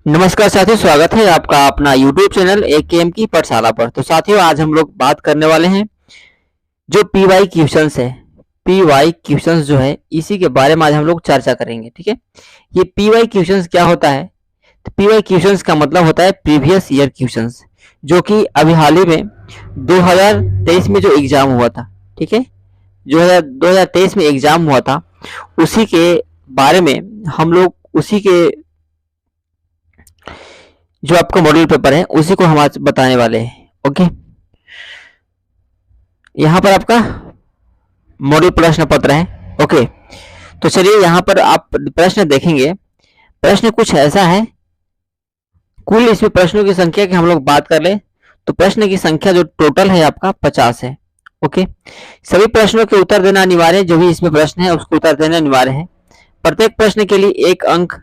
नमस्कार साथियों, स्वागत है आपका अपना YouTube चैनल एकेएम की पाठशाला पर। तो साथियों, आज हम लोग बात करने वाले हैं जो पीवाई क्वेश्चंस है। पीवाई क्वेश्चंस जो है इसी के बारे में आज हम लोग चर्चा करेंगे। ठीक है, ये पीवाई क्वेश्चंस क्या होता है? तो पीवाई क्वेश्चंस का मतलब होता है प्रीवियस ईयर क्वेश्चंस, जो कि अभी हाल ही में 2023 में जो एग्जाम हुआ था। ठीक है, जो 2023 में एग्जाम हुआ था उसी के बारे में हम लोग उसी के जो आपका मॉडल पेपर है उसी को हम आज बताने वाले हैं। ओके, यहाँ पर आपका मॉडल प्रश्न पत्र है। ओके, तो चलिए यहाँ पर आप प्रश्न देखेंगे। प्रश्न कुछ ऐसा है, कुल इसमें प्रश्नों की संख्या की हम लोग बात कर ले तो प्रश्न की संख्या जो टोटल है आपका 50 है। ओके, सभी प्रश्नों के उत्तर देना अनिवार्य है। जो भी इसमें प्रश्न है उसको उत्तर देना अनिवार्य है। प्रत्येक प्रश्न के लिए 1 अंक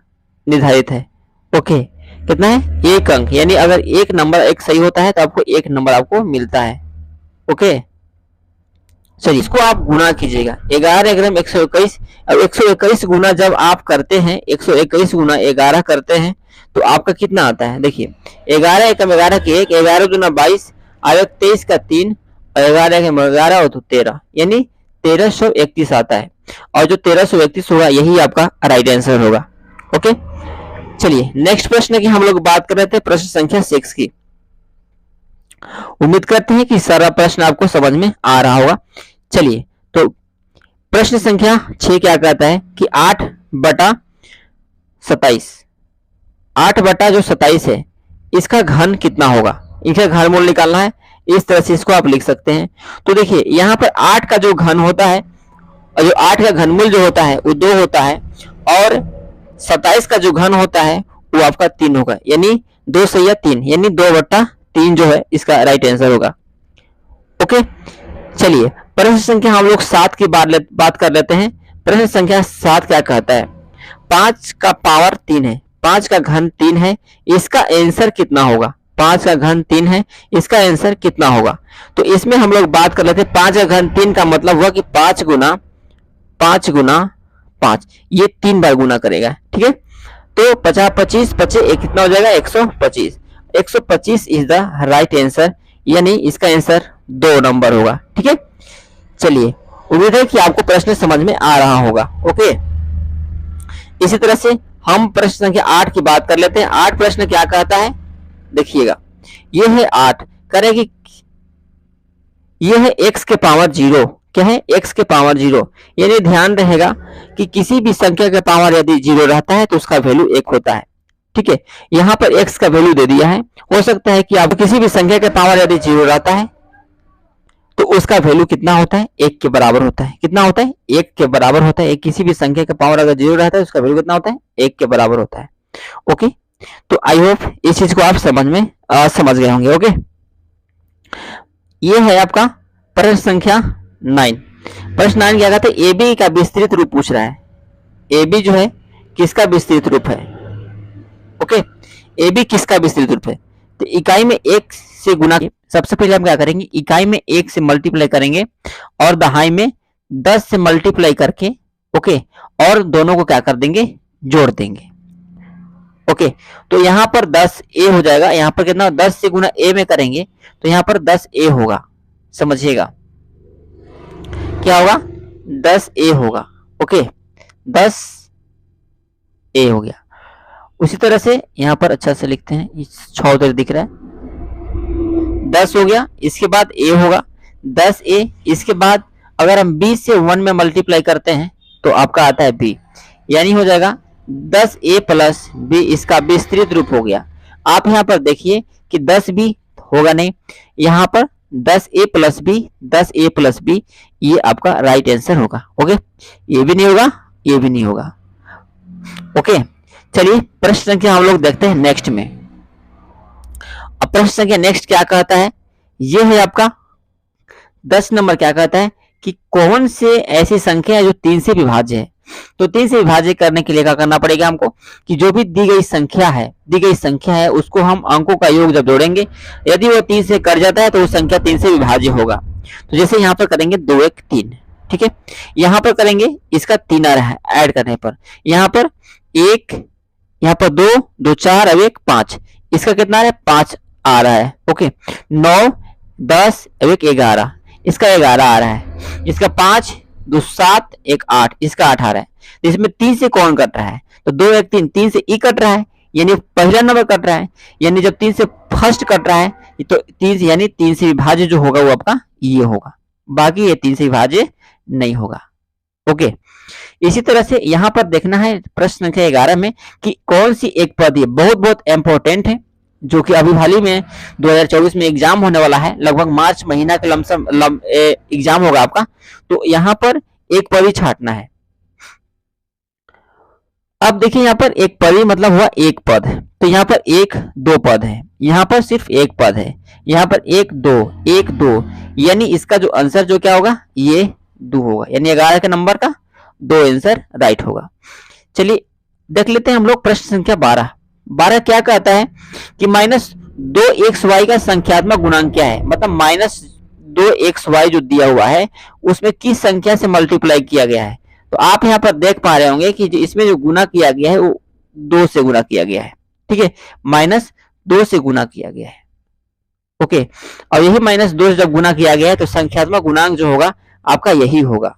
निर्धारित है। ओके, कितना है? 1 अंक, यानी अगर एक नंबर एक सही होता है तो आपको 1 नंबर आपको मिलता है। ओके, चलिए इसको आप गुना कीजिएगा। 11 ग्राम 121, अब 121 गुना जब आप करते हैं, 121 गुना 11 करते हैं तो आपका कितना आता है? देखिए, 11 एकम 11 के 1, 11 दूना 22, और 23 का 3, और 11 के 11 हो तो 13, यानी 1331 आता है। और जो 1331 होगा यही आपका राइट आंसर होगा। ओके, चलिए नेक्स्ट प्रश्न की हम लोग बात कर रहे थे, प्रश्न संख्या 6 की। उम्मीद करते हैं कि सारा प्रश्न आपको समझ में आ रहा होगा। चलिए, तो प्रश्न संख्या 6 क्या कहता है कि 8 बटा 27, 8 बटा जो 27 है इसका घन कितना होगा? इसका घनमूल निकालना है। इस तरह से इसको आप लिख सकते हैं। तो देखिए, यहाँ पर 8 का जो घन होता है और जो 8 का घनमूल जो होता है वो 2 होता है, और 27 का जो घन होता है वो आपका 3 होगा, यानी 2 से या 3, यानी 2 बटा 3 जो है इसका राइट आंसर होगा। ओके, चलिए प्रश्न संख्या हम लोग 7 की बात कर लेते हैं। प्रश्न संख्या 7 क्या कहता है? 5 का पावर 3 है, 5 का घन 3 है, इसका आंसर कितना होगा? 5 का घन 3 है, इसका आंसर कितना होगा? तो इसमें हम लोग बात कर लेते हैं। 5 का घन 3 का मतलब हुआ कि 5 गुना 5, ये 3 बार गुना करेगा। ठीक है, तो 50 25 25 एक कितना हो जाएगा? 125। 125 इज द राइट आंसर, यानी इसका आंसर 2 नंबर होगा। ठीक है, चलिए उम्मीद है कि आपको प्रश्न समझ में आ रहा होगा। ओके, इसी तरह से हम प्रश्न संख्या 8 की बात कर लेते हैं। 8 प्रश्न क्या कहता है? देखिएगा, ये है 8, करेगी ये है x के पावर 0। क्या है? x के पावर 0, यानी ध्यान रहेगा कि किसी भी संख्या का पावर यदि 0 रहता है तो उसका वैल्यू 1 होता है। ठीक है, यहाँ पर x का वैल्यू दे दिया है। हो सकता है कि आप किसी भी संख्या का पावर यदि 0 रहता है तो उसका वैल्यू कितना होता है? 1 के बराबर होता है। कितना होता है? 1 के बराबर होता है। किसी भी संख्या का पावर अगर 0 रहता है उसका वैल्यू कितना होता है? 1 के बराबर होता है। ओके, तो आई होप इस चीज को आप समझ गए होंगे। ओके, ये है आपका प्रश्न संख्या 9। प्रश्न 9 क्या कहते हैं? ए बी का विस्तृत रूप पूछ रहा है। ए बी जो है किसका विस्तृत रूप है? ओके, ए बी किसका विस्तृत रूप है? तो इकाई में 1 से गुना, सबसे पहले हम क्या करेंगे? इकाई में 1 से मल्टीप्लाई करेंगे और दहाई में 10 से मल्टीप्लाई करके, ओके, और दोनों को क्या कर देंगे? जोड़ देंगे। ओके, तो यहाँ पर 10 ए हो जाएगा। यहाँ पर कितना? 10 से गुना ए में करेंगे तो यहाँ पर 10 ए होगा। समझिएगा, क्या होगा? 10 ए होगा। ओके, 10 ए हो गया। उसी तरह से यहाँ पर अच्छा से लिखते हैं, 6 उधर दिख रहा है। 10 हो गया, इसके बाद ए होगा 10 ए। इसके बाद अगर हम 20 से 1 में मल्टीप्लाई करते हैं तो आपका आता है बी, यानी हो जाएगा 10 ए प्लस बी, इसका विस्तृत रूप हो गया। आप यहाँ पर देखिए कि 10 बी होगा नहीं, यहाँ पर 10 ए प्लस बी, 10 ए प्लस बी, ये आपका राइट आंसर होगा। ओके, ये भी नहीं होगा, ये भी नहीं होगा। ओके, चलिए प्रश्न संख्या हम लोग देखते हैं नेक्स्ट में। अब प्रश्न संख्या नेक्स्ट क्या कहता है? ये है आपका 10 नंबर। क्या कहता है कि कौन से ऐसी संख्या है जो 3 से विभाज्य है? तो 3 से विभाज्य करने के लिए क्या करना पड़ेगा हमको कि जो भी दी गई संख्या है उसको हम अंकों का योग जब जोड़ेंगे, यदि वो 3 से कट जाता है तो वो संख्या 3 से विभाज्य होगा। तो जैसे यहाँ पर करेंगे 2 1 3, ठीक है, यहाँ पर करेंगे इसका 3 आ रहा है ऐड करने पर, यहाँ पर 1 यहाँ पर 2 2 4 अब एक 5, इसका कितना आ रहा है 5 आ रहा है। ओके 9 10 अब एक 11, इसका 11 आ रहा है, इसका 5 2 7 एक 8, इसका 8 आ रहा है। तो इसमें 3 से कौन कट रहा है, तो 2 1 3, 3 से ई कट रहा है, यानी पहला नंबर कट रहा है, यानी जब 3 से फर्स्ट कट रहा है तो 3 से यानी 3 से विभाज्य जो होगा वो आपका ये होगा, बाकी ये 3 से विभाज्य नहीं होगा। ओके इसी तरह से यहां पर देखना है प्रश्न संख्या 11 में कि कौन सी एक पद, ये बहुत बहुत इंपॉर्टेंट है, जो कि अभी हाल ही में 2024 में एग्जाम होने वाला है, लगभग मार्च महीना का लमसम एग्जाम होगा आपका। तो यहां पर एक पद ही छांटना है। अब देखिए यहाँ पर एक पद मतलब हुआ एक पद, तो यहाँ पर एक दो पद है, यहाँ पर सिर्फ एक पद है, यहाँ पर एक दो, यानी इसका जो आंसर जो क्या होगा ये 2 होगा, यानी 11 के नंबर का 2 आंसर राइट होगा। चलिए देख लेते हैं हम लोग प्रश्न संख्या 12 क्या कहता है कि -2xy का संख्यात्मक गुणांक क्या है, मतलब -2xy जो दिया हुआ है उसमें किस संख्या से मल्टीप्लाई किया गया है। तो आप यहाँ पर देख पा रहे होंगे कि इसमें जो गुना किया गया है वो 2 से गुना किया गया है, ठीक है, -2 से गुना किया गया है। ओके और यही -2 से जब गुना किया गया है तो संख्यात्मक गुणांक जो होगा आपका यही होगा,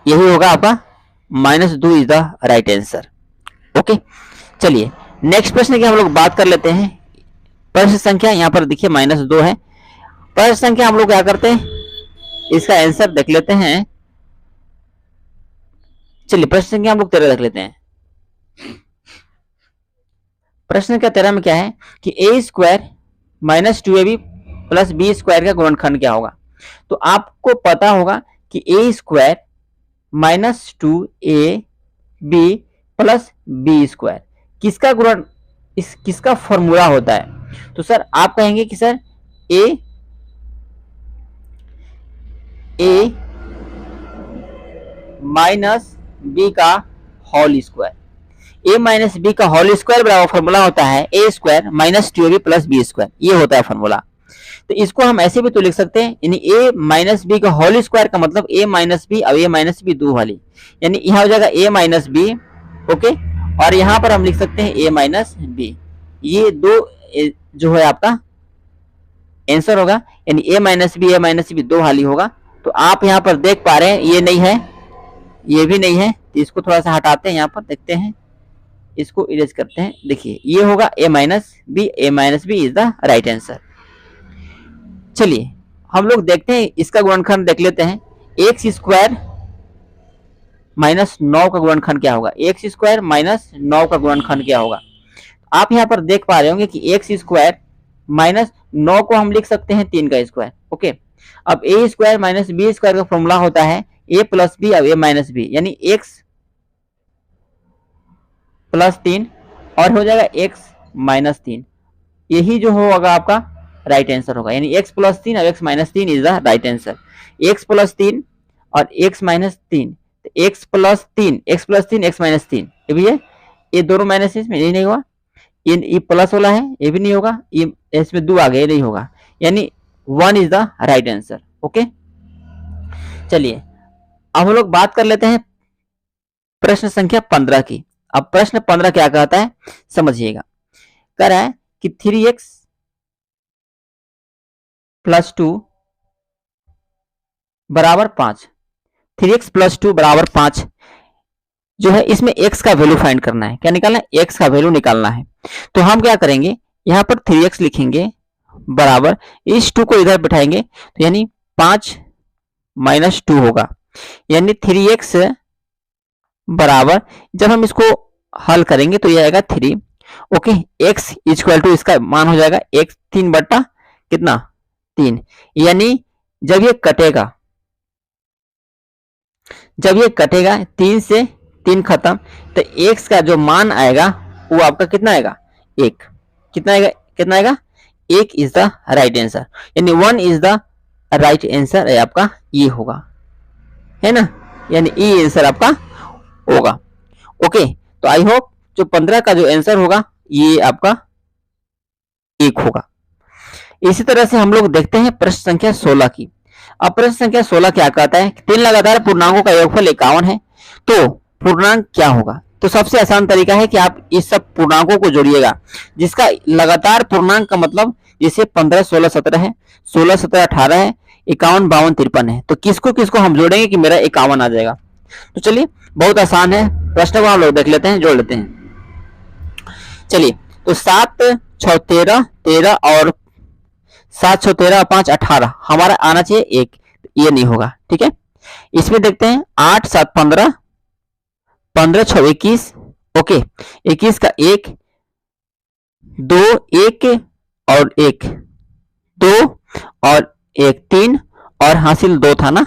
यही होगा आपका -2 is the right answer. Okay चलिए नेक्स्ट प्रश्न की हम लोग बात कर लेते हैं। प्रश्न संख्या यहाँ पर देखिए -2 है। प्रश्न संख्या हम लोग क्या करते हैं, इसका आंसर देख लेते हैं। चलिए प्रश्न संख्या हम लोग 13 देख लेते हैं। प्रश्न संख्या 13 में क्या है कि a² -2ab + b² का गुणनखंड क्या होगा। तो आपको पता होगा कि a² -2ab + b² किसका गुणन, किसका फॉर्मूला होता है। तो सर आप कहेंगे कि सर a माइनस बी का whole square, a minus B का होल स्क्वायर बराबर फॉर्मूला होता है a² -2ab + b², ये होता है फॉर्मूला। तो इसको हम ऐसे भी तो लिख सकते हैं, यानी a माइनस बी का होल स्क्वायर का मतलब a माइनस बी अब a माइनस बी 2 वाली, यानी यहाँ हो जाएगा a माइनस बी। ओके और यहाँ पर हम लिख सकते हैं a माइनस बी, ये 2 जो है आपका आंसर होगा, यानी a माइनस बी 2 वाली होगा। तो आप यहाँ पर देख पा रहे हैं ये नहीं है, ये भी नहीं है, तो इसको थोड़ा सा हटाते हैं, यहाँ पर देखते हैं, इसको इरेज करते हैं। देखिए ये होगा a minus B is the right answer. चलिए हम लोग देखते हैं इसका गुणनखंड देख लेते हैं। x² -9 का गुणनखंड क्या होगा, x² -9 का गुणनखंड क्या होगा। आप यहाँ पर देख पा रहे होंगे कि x² -9 को हम लिख सकते हैं 3 का स्क्वायर। ओके अब a² - b² का फॉर्मूला होता है a + b अब a माइनस बी, यानी x + 3 और हो जाएगा x - 3, यही जो होगा आपका राइट आंसर होगा, यानी x + 3 और x - 3 is the right answer. x + 3 और x - 3, तो x + 3 x - 3 ये भी है, ये दोनों माइनस इसमें ये नहीं होगा, ये प्लस वाला है ये भी नहीं होगा, ये इसमें 2 आ गए नहीं होगा, यानी 1 is the right answer. Okay चलिए अब हम लोग बात कर लेते हैं प्रश्न संख्या 15 की। अब प्रश्न 15 क्या कहता है समझिएगा, कह रहा है कि 3x + 2 = 5, 3x + 2 = 5 जो है, इसमें x का वैल्यू फाइंड करना है। क्या निकालना है, x का वैल्यू निकालना है। तो हम क्या करेंगे, यहाँ पर 3x लिखेंगे बराबर इस 2 को इधर बिठाएंगे, तो यानी 5 - 2 होगा, यानी 3x बराबर जब हम इसको हल करेंगे तो ये आएगा 3। ओके x = इसका मान हो जाएगा x 3 बटा कितना 3, यानी जब ये कटेगा 3 से 3 खत्म, तो x का जो मान आएगा वो आपका कितना आएगा 1, कितना आएगा 1 इज द राइट आंसर, यानी 1 इज द राइट आंसर आपका ये होगा, है ना, यानी ये आंसर आपका होगा। ओके तो आई होप जो 15 का जो आंसर होगा ये आपका 1 होगा। इसी तरह से हम लोग देखते हैं प्रश्न संख्या 16 की। अब प्रश्न संख्या 16 क्या कहता है, 3 लगातार पूर्णांकों का योगफल 51 है, तो पूर्णांक क्या होगा? तो सबसे आसान तरीका है कि आप इस सब पूर्णांकों को जोड़िएगा, जिसका लगातार पूर्णांक का मतलब जैसे 15, 16, 17 है, 16, 17, 18 है, 51, 52, 53 है। तो किसको किसको हम जोड़ेंगे कि मेरा 51 आ जाएगा? तो चलिए बहुत आसान है, प्रश्न को हम लोग देख लेते हैं, जोड़ लेते हैं। चलिए, तो 7, 6, 13, 13 और 7, 6, 13, 5, 18 हमारा आना चाहिए 1, ये नहीं होगा। ठीक है, इसमें देखते हैं 8, 7, 15, 15, 6, 21, ओके, 21 का 1, 2, 1 और 1, 2 और 1, 3 और हासिल 2 था ना,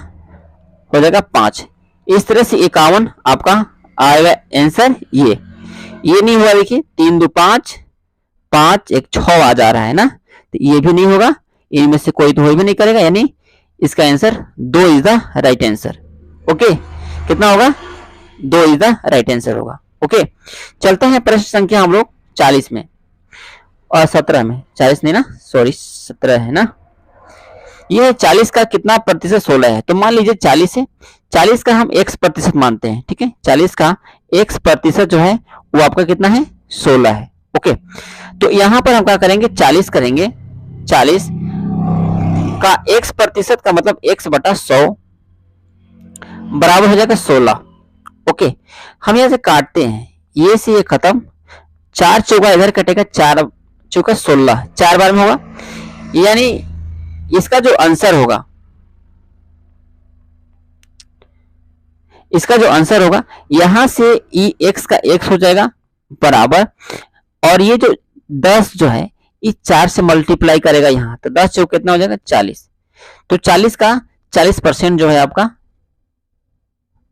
हो जाएगा 5। इस तरह से 51 आपका आएगा आंसर। ये नहीं हुआ, देखिए 3, 2, 5, 5, 1, 6 आ जा रहा है ना, तो ये भी नहीं होगा, इनमें से कोई तो हो भी नहीं करेगा, यानी इसका answer 2 is the right answer. Okay, कितना होगा? 2 इज द राइट आंसर होगा। ओके, चलते हैं प्रश्न संख्या हम लोग 40 में और 17 में, 40 नहीं ना, सॉरी 17 है ना। ये 40 का कितना प्रतिशत 16 है? तो मान लीजिए 40 है, 40 का हम x प्रतिशत मानते हैं। ठीक है, 40 का x प्रतिशत जो है वो आपका कितना है? 16 है। ओके, तो यहां पर हम क्या करेंगे? 40 करेंगे, 40 का x प्रतिशत का मतलब x बटा 100 बराबर हो जाएगा 16। ओके, हम यहां से काटते हैं, ये से ये खत्म, 4 चौका इधर कटेगा, 4 चौका 16, 4 बार में होगा, यानी इसका जो आंसर होगा, इसका जो आंसर होगा यहां से ई एक्स का x हो जाएगा बराबर, और ये जो 10 जो है ये 4 से मल्टीप्लाई करेगा यहां, तो 10 चौक कितना हो जाएगा? 40। तो 40 का 40% जो है आपका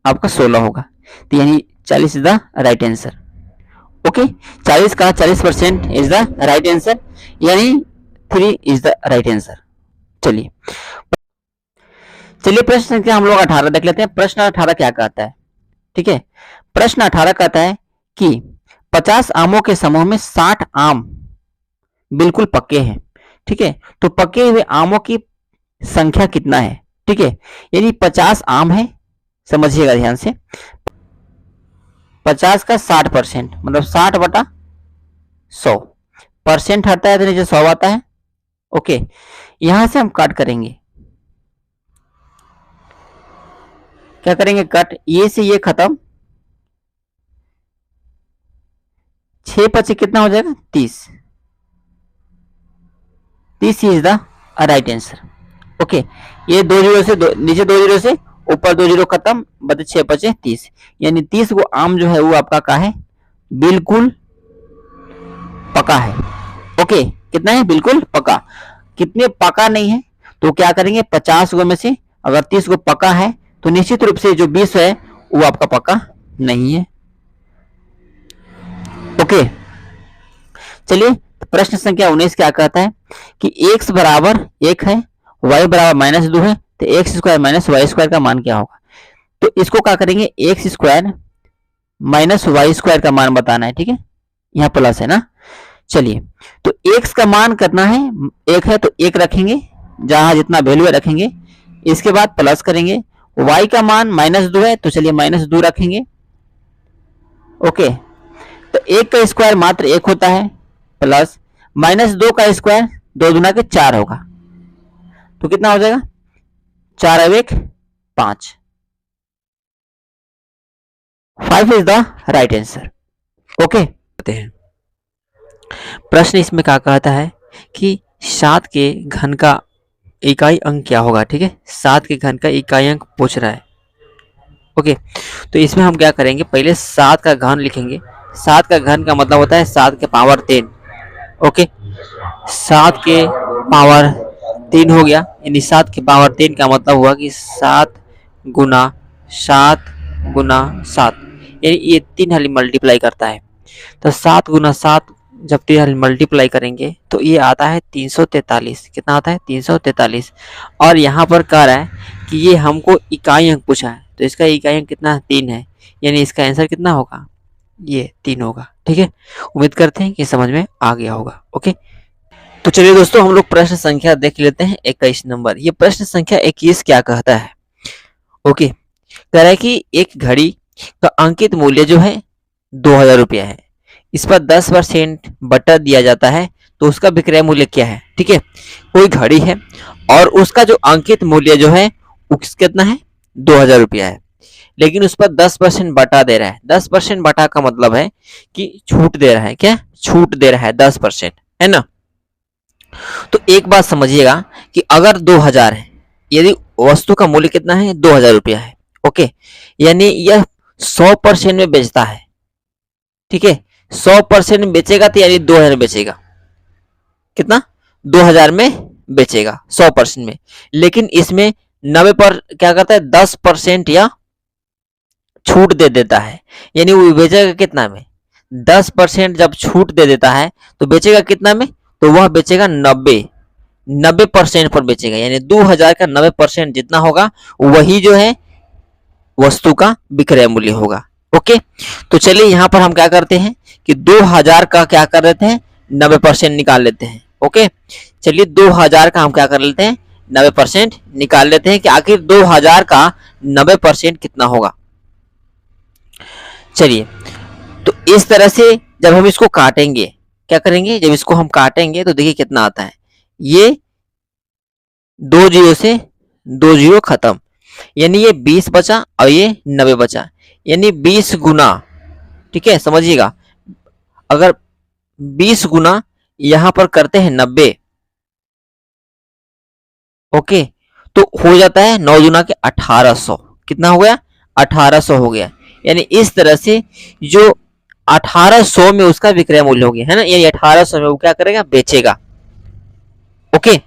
16 होगा, तो यानी 40 is the right answer. Okay, 40 का 40% इज द राइट आंसर, यानी 3 इज द राइट आंसर। चलिए प्रश्न संख्या हम लोग 18 देख लेते हैं। प्रश्न 18 क्या कहता है? ठीक है, प्रश्न 18 कहता है कि 50 आमों के समूह में 60 आम बिल्कुल पक्के हैं। ठीक है, तो पके हुए आमों की संख्या कितना है? ठीक है, यानी 50 आम है, समझिएगा ध्यान से, 50 का 60% मतलब 60 बटा 100, परसेंट हटता है तो नीचे 100 आता है। ओके, यहां से हम कट करेंगे, क्या करेंगे? कट, ये से ये खत्म, 6 25 कितना हो जाएगा? 30, 30 is the right answer. Okay, ये 2 जीरो से नीचे 2 जीरो से ऊपर 2 जीरो खत्म, बचे 6 25 30, यानी 30 को आम जो है वो आपका का है? बिल्कुल पका है। ओके, कितना है? बिल्कुल पका। कितने पका नहीं है, तो क्या करेंगे? 50 गो में से अगर 30 गो पका है तो निश्चित रूप से जो 20 है वो आपका पका नहीं है। ओके, चलिए प्रश्न संख्या 19 क्या कहता है कि x बराबर 1 है, y बराबर -2 है, तो X square minus Y square का मान क्या होगा? तो इसको क्या करेंगे? X square minus Y square का मान बताना है। ठीक है, यहाँ प्लस है ना। चलिए, तो x का मान करना है, 1 है तो 1 रखेंगे, जहां जितना वैल्यू रखेंगे, इसके बाद प्लस करेंगे। y का मान -2 है तो चलिए -2 रखेंगे। ओके, तो 1 का स्क्वायर मात्र 1 होता है, प्लस -2 का स्क्वायर 2 दूना के 4 होगा, तो कितना हो जाएगा? 4 और 1 5, 5 is the right answer. Okay, प्रश्न इसमें क्या कहता है कि 7 के घन का इकाई अंक क्या होगा? ठीक है, 7 के घन का इकाई अंक पूछ रहा है। ओके, तो इसमें हम क्या करेंगे? पहले 7 का घन लिखेंगे। 7 का घन का मतलब होता है 7 के पावर 3। ओके, 7 के पावर 3 हो गया, यानी 7 के पावर 3 का मतलब हुआ कि 7 गुना 7 गुना 7, यानी ये 3 हाली मल्टीप्लाई करता है। तो 7 गुना 7 जब 3 हाली मल्टीप्लाई करेंगे तो ये आता है 343। कितना आता है? 343। और यहाँ पर कह रहा है कि ये हमको इकाई अंक पूछा है, तो इसका इकाई अंक कितना? 3 है, यानी इसका आंसर कितना होगा? ये 3 होगा। ठीक है, उम्मीद करते हैं कि समझ में आ गया होगा। ओके, तो चलिए दोस्तों हम लोग प्रश्न संख्या देख लेते हैं 21 नंबर। ये प्रश्न संख्या 21 क्या कहता है? ओके, कह रहा है कि एक घड़ी तो अंकित मूल्य जो है 2000 रुपया है, इस पर 10% बटा दिया जाता है, तो उसका विक्रय मूल्य क्या है? ठीक है, कोई घड़ी है और उसका जो अंकित मूल्य जो है कितना है? 2000 रुपया है, लेकिन उस पर 10% बटा दे रहा है। 10% बटा का मतलब है कि छूट दे रहा है। क्या छूट दे रहा है? 10%, है ना। तो एक बात समझिएगा कि अगर 2000 है, यदि वस्तु का मूल्य कितना है? 2000 रुपया है। ओके, यानी यह 100% में बेचता है। ठीक है, 100% में बेचेगा तो यानी 2000 में बेचेगा। कितना? 2000 में बेचेगा 100% में। लेकिन इसमें 90 पर क्या करता है? 10% या छूट दे देता है, यानी वो बेचेगा कितना में? 10% जब छूट दे देता है तो बेचेगा कितना में? तो वह बेचेगा 90% पर बेचेगा, यानी 2000 का 90% जितना होगा वही जो है वस्तु का विक्रय मूल्य होगा। ओके, तो चलिए यहां पर हम क्या करते हैं कि 2000 का क्या कर लेते हैं? 90% निकाल लेते हैं। ओके, चलिए 2000 का हम क्या कर लेते हैं? 90% निकाल लेते हैं कि आखिर 2000 का 90% कितना होगा। चलिए, तो इस तरह से जब हम इसको काटेंगे, क्या करेंगे? जब इसको हम काटेंगे तो देखिए कितना आता है। ये 2 जीरो से 2 जीरो खत्म, यानी ये 20 बचा और ये 90 बचा, यानी 20 गुना। ठीक है, समझिएगा, अगर 20 गुना यहां पर करते हैं 90, ओके, तो हो जाता है 9 गुना के 1800। कितना हो गया? 1800 हो गया। यानी इस तरह से जो 1800 में उसका विक्रय मूल्य हो गया, है ना, यानी 1800 में वो क्या करेगा? बेचेगा। ओके,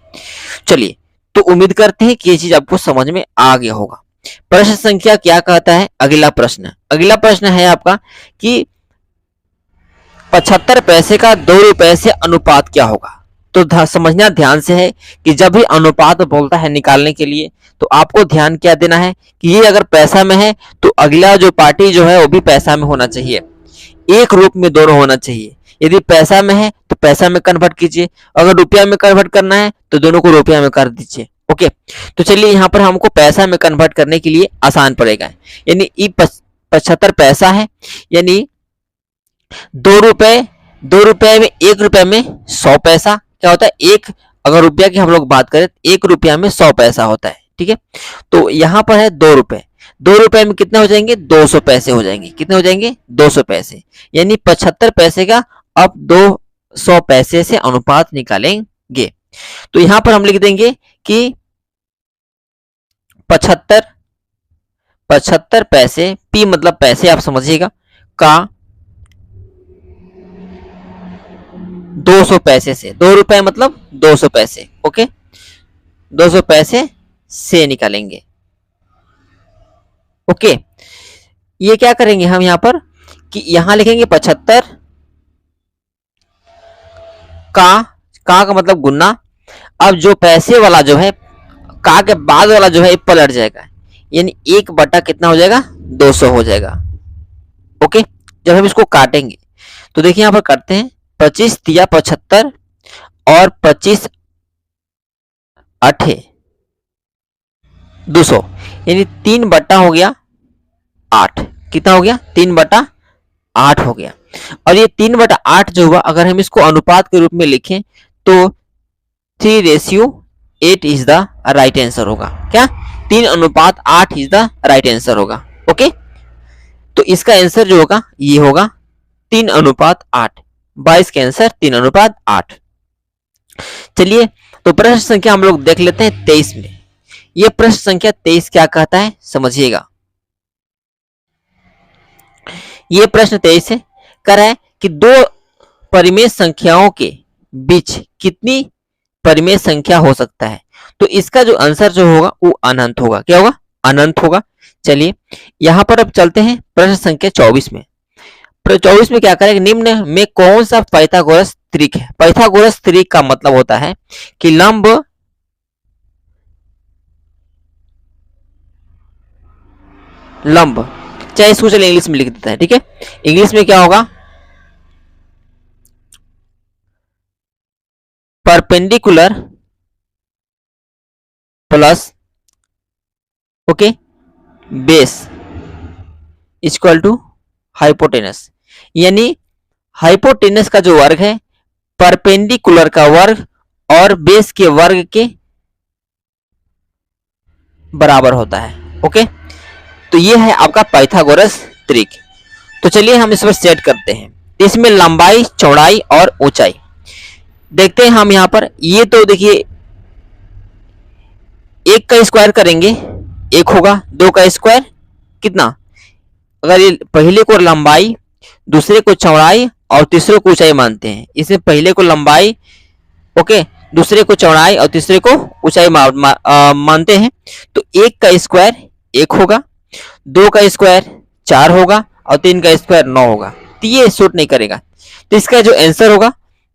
चलिए, तो उम्मीद करते हैं कि ये चीज आपको समझ में आ गया होगा। प्रश्न संख्या क्या कहता है? अगला प्रश्न है आपका कि 75 पैसे का 2 रुपए से अनुपात क्या होगा। तो समझना ध्यान से है कि जब भी अनुपात बोलता है निकालने के लिए, तो आपको ध्यान क्या देना है कि ये अगर पैसा में है तो अगला जो पार्टी जो है वो भी पैसा में होना चाहिए, एक रूप में दोनों होना चाहिए। यदि पैसा में है तो पैसा में कन्वर्ट कीजिए, अगर रुपया में कन्वर्ट करना है तो दोनों को रुपया में कर दीजिए। ओके, तो चलिए यहाँ पर हमको पैसा में कन्वर्ट करने के लिए आसान पड़ेगा, यानी 75 पैसा है, यानी 2 रुपए, 2 रुपए में 1 रुपए में 100 पैसा क्या होता है? एक, अगर रुपया की हम लोग बात करें तो 1 रुपया में 100 पैसा होता है। ठीक है, तो यहां पर है 2 रुपए, 2 रुपए में कितने हो जाएंगे? 200 पैसे हो जाएंगे। कितने हो जाएंगे? 200 पैसे, यानी 75 पैसे का अब 200 पैसे से अनुपात निकालेंगे। तो यहां पर हम लिख देंगे कि 75 पैसे, पी मतलब पैसे, आप समझिएगा, का 200 पैसे से, 2 रुपए मतलब 200 पैसे। ओके, 200 पैसे से निकालेंगे। ओके, ये क्या करेंगे हम यहाँ पर कि यहां लिखेंगे 75 का मतलब गुना। अब जो पैसे वाला जो है, का के बाद वाला जो है पलट जाएगा, यानी 1 बटा कितना हो जाएगा? 200 हो जाएगा। ओके, जब हम इसको काटेंगे तो देखिए यहां पर करते हैं, 25 तिया 75 और 25 8 200, यानी 3 बटा हो गया 8। कितना हो गया? 3 बटा 8 हो गया। और ये 3/8 जो हुआ, अगर हम इसको अनुपात के रूप में लिखें तो 3:8 इज द राइट आंसर होगा। क्या? 3:8 इज द राइट आंसर होगा। ओके, तो इसका आंसर जो होगा ये होगा 3:8। 22 का आंसर 3:8। चलिए, तो प्रश्न संख्या हम लोग देख लेते हैं 23 में। यह प्रश्न संख्या 23 क्या कहता है समझिएगा। यह प्रश्न 23 है, कह रहा है कि दो परिमेय संख्याओं के बीच कितनी परिमेय संख्या हो सकता है। तो इसका जो आंसर जो होगा वो अनंत होगा। क्या होगा? अनंत होगा। चलिए यहां पर अब चलते हैं प्रश्न संख्या 24 में। 24 में क्या करेंगे? निम्न में कौन सा पाइथागोरस त्रिक है? पाइथागोरस त्रिक का मतलब होता है कि लंब चाहे इसको चलिए इंग्लिश में लिख देता है। ठीक है, इंग्लिश में क्या होगा? Perpendicular plus okay base equal to hypotenuse, यानी हाइपोटेनस का जो वर्ग है परपेंडिकुलर का वर्ग और बेस के वर्ग के बराबर होता है। ओके, तो ये है आपका पाइथागोरस त्रिक। तो चलिए हम इस पर सेट करते हैं। इसमें लंबाई, चौड़ाई और ऊंचाई देखते हैं हम यहाँ पर। ये तो देखिए एक का स्क्वायर करेंगे एक होगा, दो का स्क्वायर कितना, अगर ये पहले को लंबाई, दूसरे को चौड़ाई और तीसरे को ऊंचाई मानते हैं, इसमें पहले को लंबाई, ओके, दूसरे को चौड़ाई और तीसरे को ऊंचाई मानते हैं, तो एक का स्क्वायर एक होगा, दो का स्क्वायर चार होगा और तीन का स्क्वायर 9 होगा। तो ये सूट नहीं करेगा। तो इसका जो आंसर होगा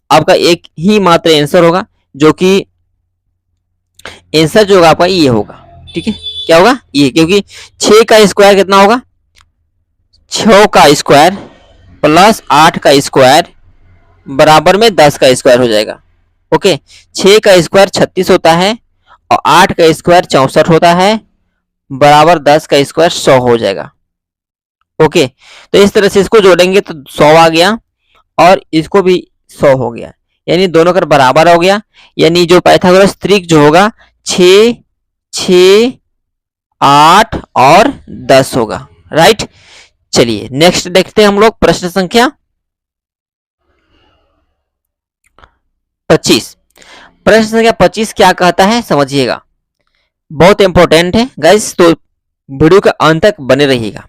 आपका एक ही मात्र आंसर होगा, जो कि आंसर जो होगा आपका ये होगा। ठीक है, क्या होगा ये, क्योंकि 6 का स्क्वायर कितना होगा, 6 का स्क्वायर प्लस 8 का स्क्वायर बराबर में 10 का स्क्वायर हो जाएगा। ओके, 6 का स्क्वायर 36 होता है और 8 का स्क्वायर 64 होता है, बराबर 10 का स्क्वायर 100 हो जाएगा। ओके, तो इस तरह से इसको जोड़ेंगे तो 100 आ गया और इसको भी 100 हो गया, यानी दोनों का बराबर हो गया। यानी जो पाइथागोरस त्रिक जो होगा 6, 6, 8 और 10 होगा। राइट, चलिए नेक्स्ट देखते हैं हम लोग प्रश्न संख्या 25। प्रश्न संख्या 25 क्या कहता है समझिएगा, बहुत इंपॉर्टेंट है गाइस, तो वीडियो के अंत तक बने रहिएगा।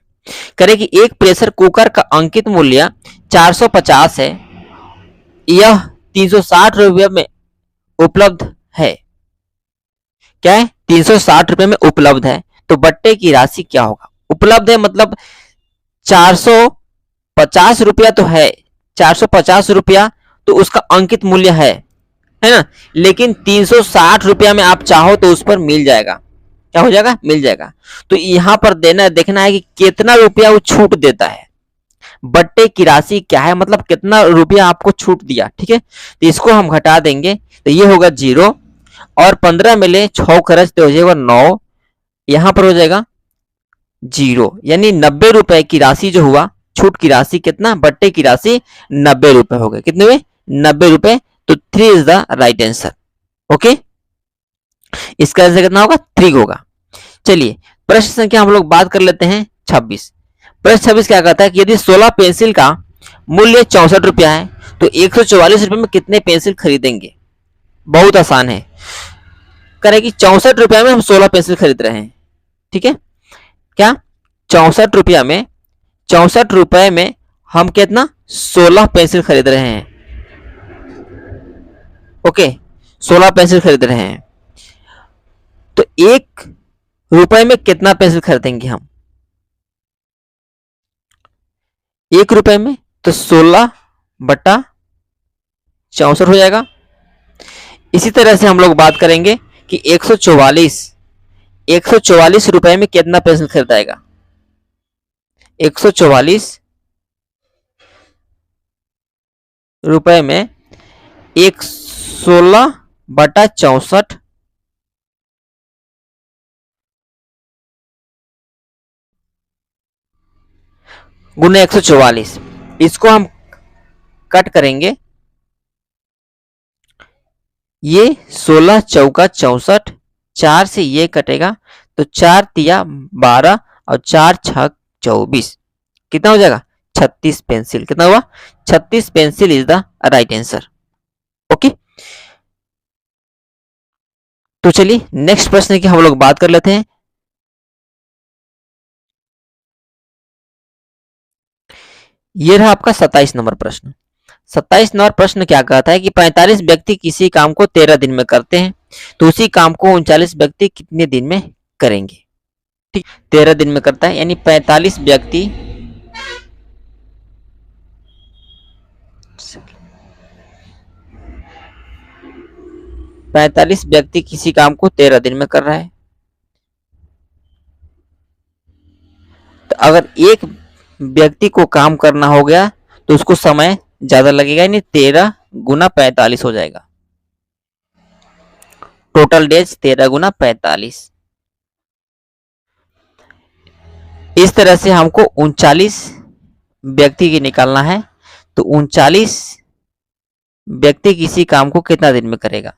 करें कि एक प्रेशर कुकर का अंकित मूल्य 450 है, यह 360 रुपये में उपलब्ध है। क्या है, 360 रुपये में उपलब्ध है, तो बट्टे की राशि क्या होगा। उपलब्ध है मतलब 450 रुपया तो है, 450 रुपया तो उसका अंकित मूल्य है ना, लेकिन 360 रुपया में आप चाहो तो उस पर मिल जाएगा। क्या हो जाएगा, मिल जाएगा। तो यहां पर देखना है कि कितना रुपया वो छूट देता है, बट्टे की राशि क्या है, मतलब कितना रुपया आपको छूट दिया। ठीक है, तो इसको हम घटा देंगे तो ये होगा 0 और 15 में ले 6 खर्च तो हो जाएगा 9, यहां पर हो जाएगा 0, यानी 90 रुपए की राशि जो हुआ, छूट की राशि कितना, बट्टे की राशि 90 रुपए हो गए। कितने हुए, 90 रुपए। तो 3 is the right answer. Okay, इसका आंसर कितना होगा, 3 होगा। चलिए प्रश्न संख्या हम लोग बात कर लेते हैं 26। प्रश्न 26 क्या कहता है कि यदि 16 पेंसिल का मूल्य 64 रुपया है तो 144 रुपए में कितने पेंसिल खरीदेंगे। बहुत आसान है, करें कि 64 रुपया में हम 16 पेंसिल खरीद रहे हैं। ठीक है, क्या 64 रुपया में, 64 रुपए में हम कितना 16 पेंसिल खरीद रहे हैं। ओके, 16 पेंसिल खरीद रहे हैं, तो 1 रुपए में कितना पेंसिल खरीदेंगे हम, 1 रुपए में तो 16 बटा 64 हो जाएगा। इसी तरह से हम लोग बात करेंगे कि 144 रुपए में कितना पेंसिल खरीदाएगा। 144 रुपए में 16 बटा 64 गुना 144, इसको हम कट करेंगे, ये 16 चौका 64, 4 से ये कटेगा तो 4 तिया 12 और 4 छक 24, कितना हो जाएगा 36 पेंसिल। कितना हुआ, 36 pencil is the right answer. Okay, तो चलिए नेक्स्ट प्रश्न की हम लोग बात कर लेते हैं। ये रहा आपका 27 नंबर प्रश्न। 27 नंबर प्रश्न क्या कहता है कि 45 व्यक्ति किसी काम को 13 दिन में करते हैं, तो उसी काम को 39 व्यक्ति कितने दिन में करेंगे। ठीक, 13 दिन में करता है, यानी 45 व्यक्ति 45 व्यक्ति किसी काम को 13 दिन में कर रहा है, तो अगर एक व्यक्ति को काम करना हो गया तो उसको समय ज्यादा लगेगा, यानी 13 गुना 45 हो जाएगा। टोटल डेज 13 गुना 45। इस तरह से हमको 39 व्यक्ति की निकालना है। तो 39 व्यक्ति किसी काम को कितना दिन में करेगा?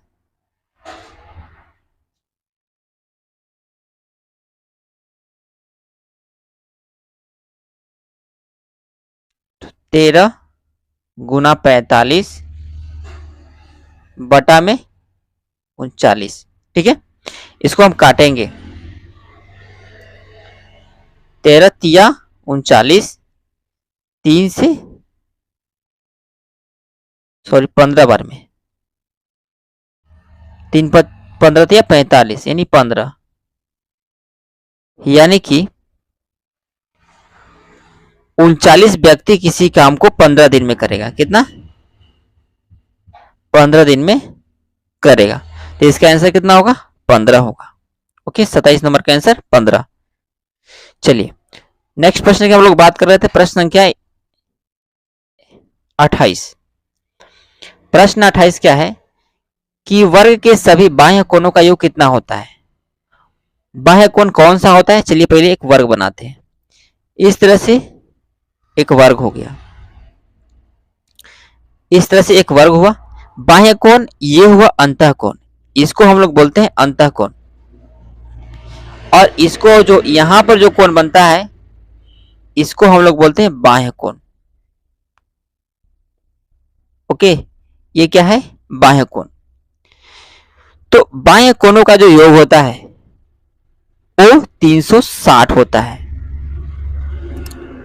तेरह गुना 45 बटा में 39। ठीक है, इसको हम काटेंगे। 13 तिया 39, 3 से 15 बार में 3 15 तिया 45 यानी 15, यानी कि 39 व्यक्ति किसी काम को 15 दिन में करेगा। कितना? 15 दिन में करेगा। तो इसका आंसर कितना होगा? 15 होगा। ओके, 27 नंबर का आंसर 15। चलिए नेक्स्ट प्रश्न की हम लोग बात कर रहे थे, प्रश्न संख्या 28। प्रश्न 28 क्या है कि वर्ग के सभी बाह्य कोणों का योग कितना होता है? बाह्य कोण कौन सा होता है? चलिए पहले एक वर्ग बनाते हैं। इस तरह से एक वर्ग हो गया, इस तरह से एक वर्ग हुआ। बाह्य कोण ये हुआ अंतः कोण, इसको हम लोग बोलते हैं अंतः कोण। और इसको जो यहां पर जो कोण बनता है इसको हम लोग बोलते हैं बाह्य कोण। ओके, ये क्या है? बाह्य कोण। तो बाह्य कोणों का जो योग होता है वो 360 होता है।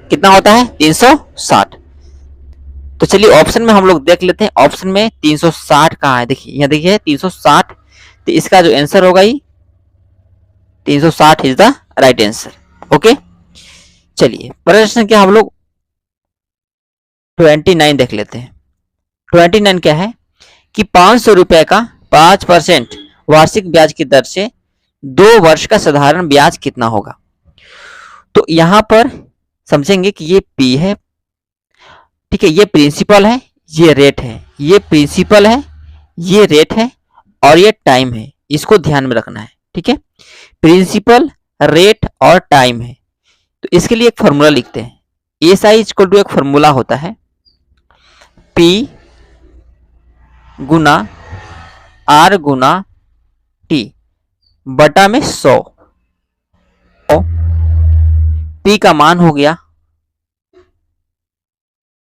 कितना होता है? 360। तो चलिए ऑप्शन में हम लोग देख लेते हैं, ऑप्शन में 360 कहाँ है? देखिए यहाँ, देखिए 360। तो इसका जो आंसर होगा ये 360 is the right answer. Okay, चलिए प्रश्न क्या हम लोग 29 देख लेते हैं। 29 क्या है कि 500 रुपए का 5% वार्षिक ब्याज की दर से 2 वर्ष का साधारण ब्याज कितना होगा? तो यहां पर समझेंगे कि ये P है, ठीक है, ये प्रिंसिपल है, ये रेट है, ये प्रिंसिपल है, ये रेट है और ये टाइम है। इसको ध्यान में रखना है। ठीक है, प्रिंसिपल, रेट और टाइम है। तो इसके लिए एक फॉर्मूला लिखते हैं। SI इक्वल टू एक फॉर्मूला होता है P गुना R गुना T बटा में 100। P का मान हो गया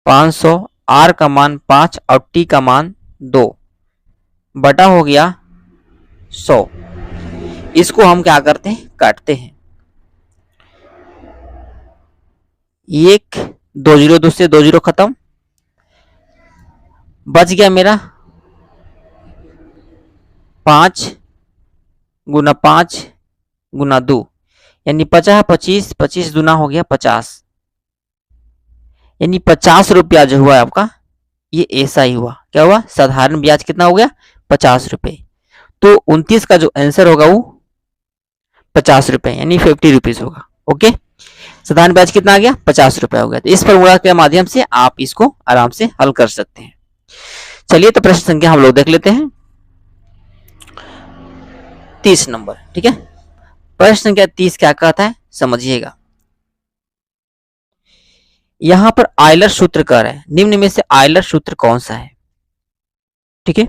500, R का मान 5 और T का मान 2 बटा हो गया 100। इसको हम क्या करते हैं? काटते हैं। एक 2 0 2 से 2 0 खत्म, बच गया मेरा 5 गुना 5 गुना 2 यानी 50, 25, 25 दूना हो गया 50, यानी 50 रुपया जो हुआ आपका ये ऐसा ही हुआ। क्या हुआ? साधारण ब्याज कितना हो गया? 50 रुपए। तो 29 का जो आंसर होगा वो 50 रुपए यानी 50 रुपीज होगा। ओके, साधारण ब्याज कितना आ गया? 50 रुपए हो गया। तो इस फॉर्मूला के माध्यम से आप इसको आराम से हल कर सकते हैं। चलिए तो प्रश्न संख्या हम लोग देख लेते हैं 30 नंबर। ठीक है, प्रश्न संख्या 30 क्या कहता है समझिएगा। यहां पर आयलर सूत्र कह रहा है, निम्न में से आयलर सूत्र कौन सा है? ठीक है,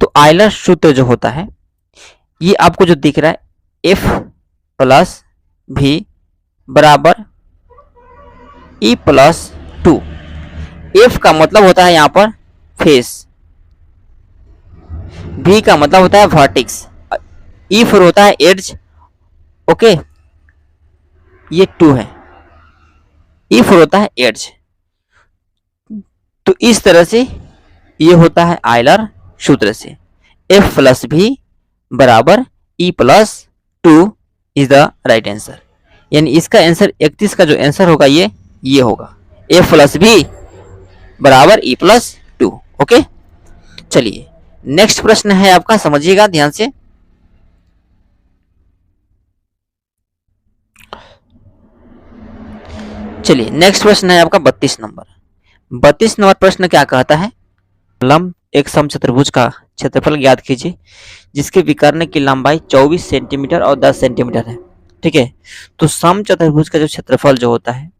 तो आयलर सूत्र जो होता है ये आपको जो दिख रहा है F प्लस V बराबर E प्लस 2। F का मतलब होता है यहां पर फेस, V का मतलब होता है वर्टेक्स, E फिर होता है एड्ज। ओके, ये 2 है, E फिर होता है एड्ज। तो इस तरह से ये होता है आयलर सूत्र से F प्लस V बराबर E plus 2 is the right answer. यानी इसका आंसर 31 का जो आंसर होगा ये होगा F प्लस V बराबर E प्लस 2। ओके, चलिए नेक्स्ट प्रश्न है आपका, समझिएगा ध्यान से। चलिए नेक्स्ट प्रश्न है आपका 32 नंबर। 32 नंबर प्रश्न क्या कहता है? लंब एक समचतुर्भुज का क्षेत्रफल ज्ञात कीजिए जिसके विकर्ण की लंबाई 24 सेंटीमीटर और 10 सेंटीमीटर है। ठीक है। तो सम चतुर्भुज का जो क्षेत्रफल जो होता है,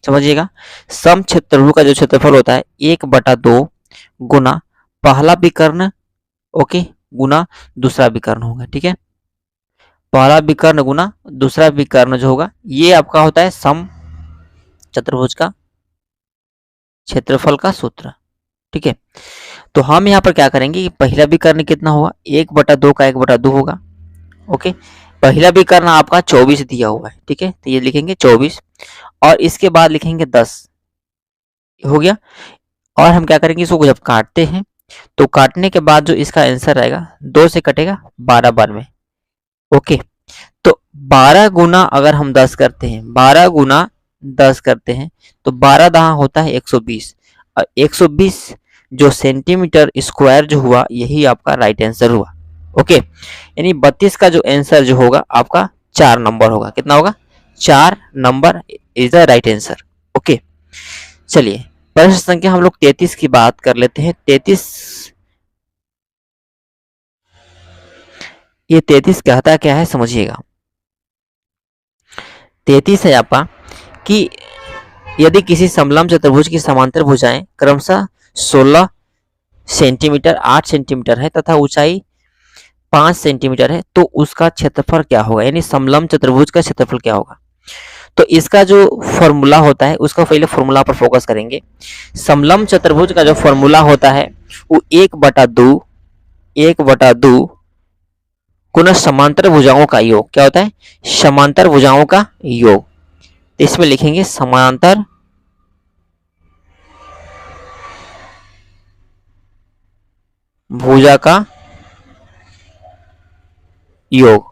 समझिएगा, सम चतुर्भुज का जो क्षेत्रफल होता है 1/2 गुना पहला विकर्ण, ओके, गुना दूसरा विकर्ण होगा। ठीक है, पहला विकर्ण गुना दूसरा विकर्ण जो होगा, ये आपका होता है सम चतुर्भुज का क्षेत्रफल का सूत्र। ठीक है, तो हम यहाँ पर क्या करेंगे कि पहला विकर्ण कितना होगा, 1/2 का 1/2 होगा। ओके, पहला विकर्ण आपका 24 दिया हुआ है। ठीक है, तो ये लिखेंगे 24 और इसके बाद लिखेंगे 10 हो गया। और हम क्या करेंगे, इसको जब काटते हैं तो काटने के बाद जो इसका आंसर आएगा 2 से कटेगा 12 बार में। ओके, तो 12 गुना अगर हम 10 करते हैं, 12 गुना 10 करते हैं तो 12 दहा होता है 120 और 120 जो सेंटीमीटर स्क्वायर जो हुआ, यही आपका राइट आंसर हुआ। ओके, यानी 32 का जो आंसर जो होगा आपका 4 नंबर होगा। कितना होगा, 4 number is the right answer. Okay, चलिए प्रश्न संख्या हम लोग 33 की बात कर लेते हैं। 33, ये 33 कहता क्या है समझिएगा। 33 है आपका कि यदि किसी समलंब चतुर्भुज की समांतर भुजाएं क्रमशः 16 सेंटीमीटर, 8 सेंटीमीटर है तथा ऊंचाई 5 सेंटीमीटर है, तो उसका क्षेत्रफल क्या होगा, यानी समलंब चतुर्भुज का क्षेत्रफल क्या होगा। तो इसका जो फॉर्मूला होता है, उसका पहले फॉर्मूला पर फोकस करेंगे। समलंब चतुर्भुज का जो फॉर्मूला होता है वो 1/2 गुना समांतर भुजाओं का योग। क्या होता है, समांतर भुजाओं का योग। तो इसमें लिखेंगे समांतर भुजा का योग।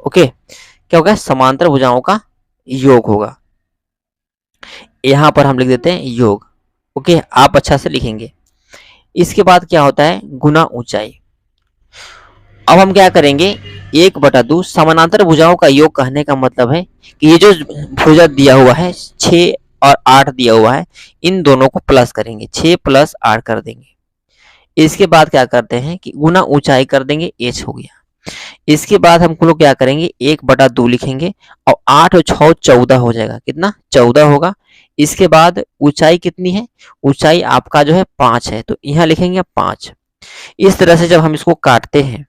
ओके, क्या होगा, समांतर भुजाओं का योग होगा। यहां पर हम लिख देते हैं योग। ओके, आप अच्छा से लिखेंगे। इसके बाद क्या होता है, गुना ऊंचाई। अब हम क्या करेंगे, 1/2 समानांतर भुजाओं का योग कहने का मतलब है कि ये जो भुजा दिया हुआ है 6 और 8 दिया हुआ है, इन दोनों को प्लस करेंगे, 6 + 8 कर देंगे। इसके बाद क्या करते हैं कि गुना ऊंचाई कर देंगे, h हो गया। इसके बाद हम लोग क्या करेंगे, 1/2 लिखेंगे और 8 और 6 14 हो जाएगा। कितना, 14 होगा। इसके बाद ऊंचाई कितनी है, ऊंचाई आपका जो है 5 है, तो यहाँ लिखेंगे 5। इस तरह से जब हम इसको काटते हैं,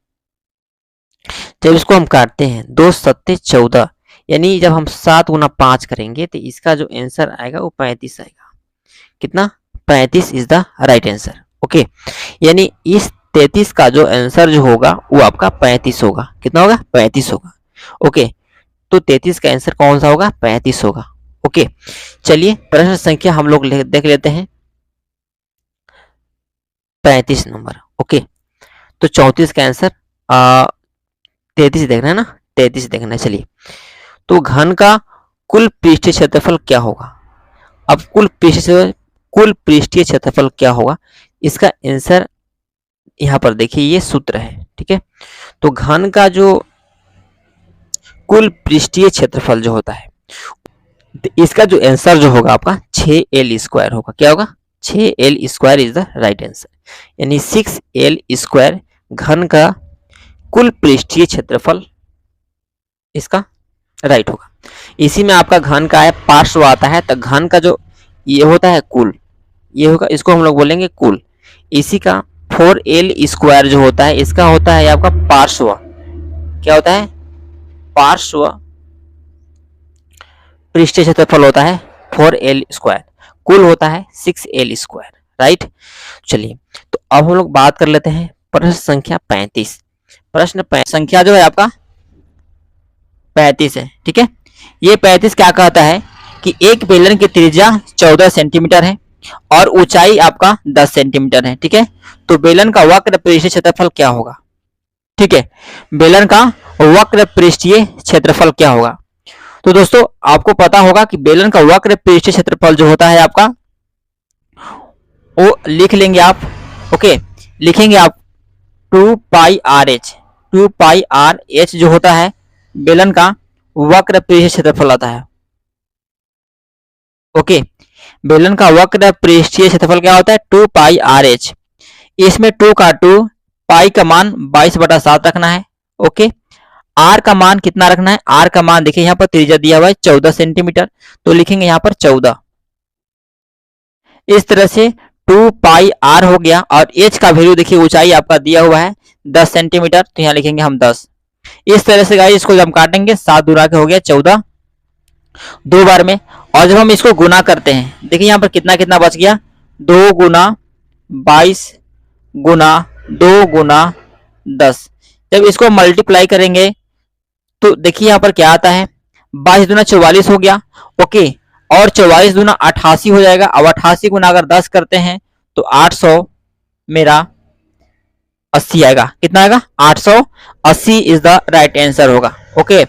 जब इसको हम काटते हैं 2 सत्ते 14, यानी जब हम 7 गुना 5 करेंगे तो इसका जो आंसर आएगा वो 35 आएगा। कितना, 35 is the right answer. Okay, यानी इस 33 का जो आंसर जो होगा वो आपका 35 होगा। कितना होगा, 35 होगा। ओके, तो 33 का आंसर कौन सा होगा, 35 होगा। ओके, चलिए प्रश्न संख्या हम लोग देख लेते हैं 35 नंबर। ओके, तो 34 का आंसर 33 देखना है ना, 33 देखना है। चलिए, तो घन का कुल पृष्ठीय क्षेत्रफल क्या होगा। अब कुल पृष्ठीय क्षेत्रफल क्या होगा, इसका आंसर यहां पर देखिए, ये सूत्र है। ठीक है, तो घन का जो कुल पृष्ठीय क्षेत्रफल जो होता है, तो इसका जो आंसर जो होगा आपका 6l² होगा। क्या होगा, 6l² is the right answer, यानी 6l² घन का कुल पृष्ठीय क्षेत्रफल इसका राइट होगा। इसी में आपका घन का है पार्श्व आता है, तो घन का जो ये होता है कुल, ये होगा, इसको हम लोग बोलेंगे कुल। इसी का 4l² जो होता है, इसका होता है आपका पार्श्व। क्या होता है, पार्श्व पृष्ठीय क्षेत्रफल होता है 4l², कुल होता है 6l²। राइट, चलिए तो अब हम लोग बात कर लेते हैं प्रश्न संख्या 35। प्रश्न संख्या जो है आपका 35 है। ठीक है, ये 35 क्या कहता है कि एक बेलन की त्रिज्या 14 सेंटीमीटर है और ऊंचाई आपका 10 सेंटीमीटर है। ठीक है, तो बेलन का वक्र पृष्ठीय क्षेत्रफल क्या होगा। ठीक है, बेलन का वक्र पृष्ठीय क्षेत्रफल क्या होगा। तो दोस्तों आपको पता होगा कि बेलन का वक्र पृष्ठीय क्षेत्रफल जो होता है आपका, वो लिख लेंगे आप। ओके, लिखेंगे आप 2πRh। 2πRh जो होता है बेलन का वक्र पृष्ठीय क्षेत्रफल आता है। ओके, बेलन का वक्र पृष्ठीय क्षेत्रफल क्या होता है, 2πRh। इसमें 2 का 2, पाई का मान 22/7 रखना है। ओके, आर का मान कितना रखना है, आर का मान देखिए यहाँ पर त्रिज्या दिया हुआ है 14 सेंटीमीटर, तो लिखेंगे यहाँ पर 14। इस तरह से 2 पाई आर हो गया, और एच का वैल्यू देखिए ऊंचाई आपका दिया हुआ है 10 सेंटीमीटर, तो यहाँ लिखेंगे हम 10। इस तरह से गाइस इसको जब हम काटेंगे 7 दूना के हो गया 14 दो बार में, और जब हम इसको गुना करते हैं देखिए यहाँ पर कितना कितना बच गया, 2 गुना 22 गुना 2 गुना 10। जब इसको मल्टीप्लाई करेंगे तो देखिए यहाँ पर क्या आता है, 22 दूना 44 हो गया, ओके, और 44 दूना 88 हो जाएगा। अब 88 गुना अगर 10 करते हैं तो 800 मेरा 80 आएगा। कितना आएगा, 880 इज द राइट आंसर होगा। ओके,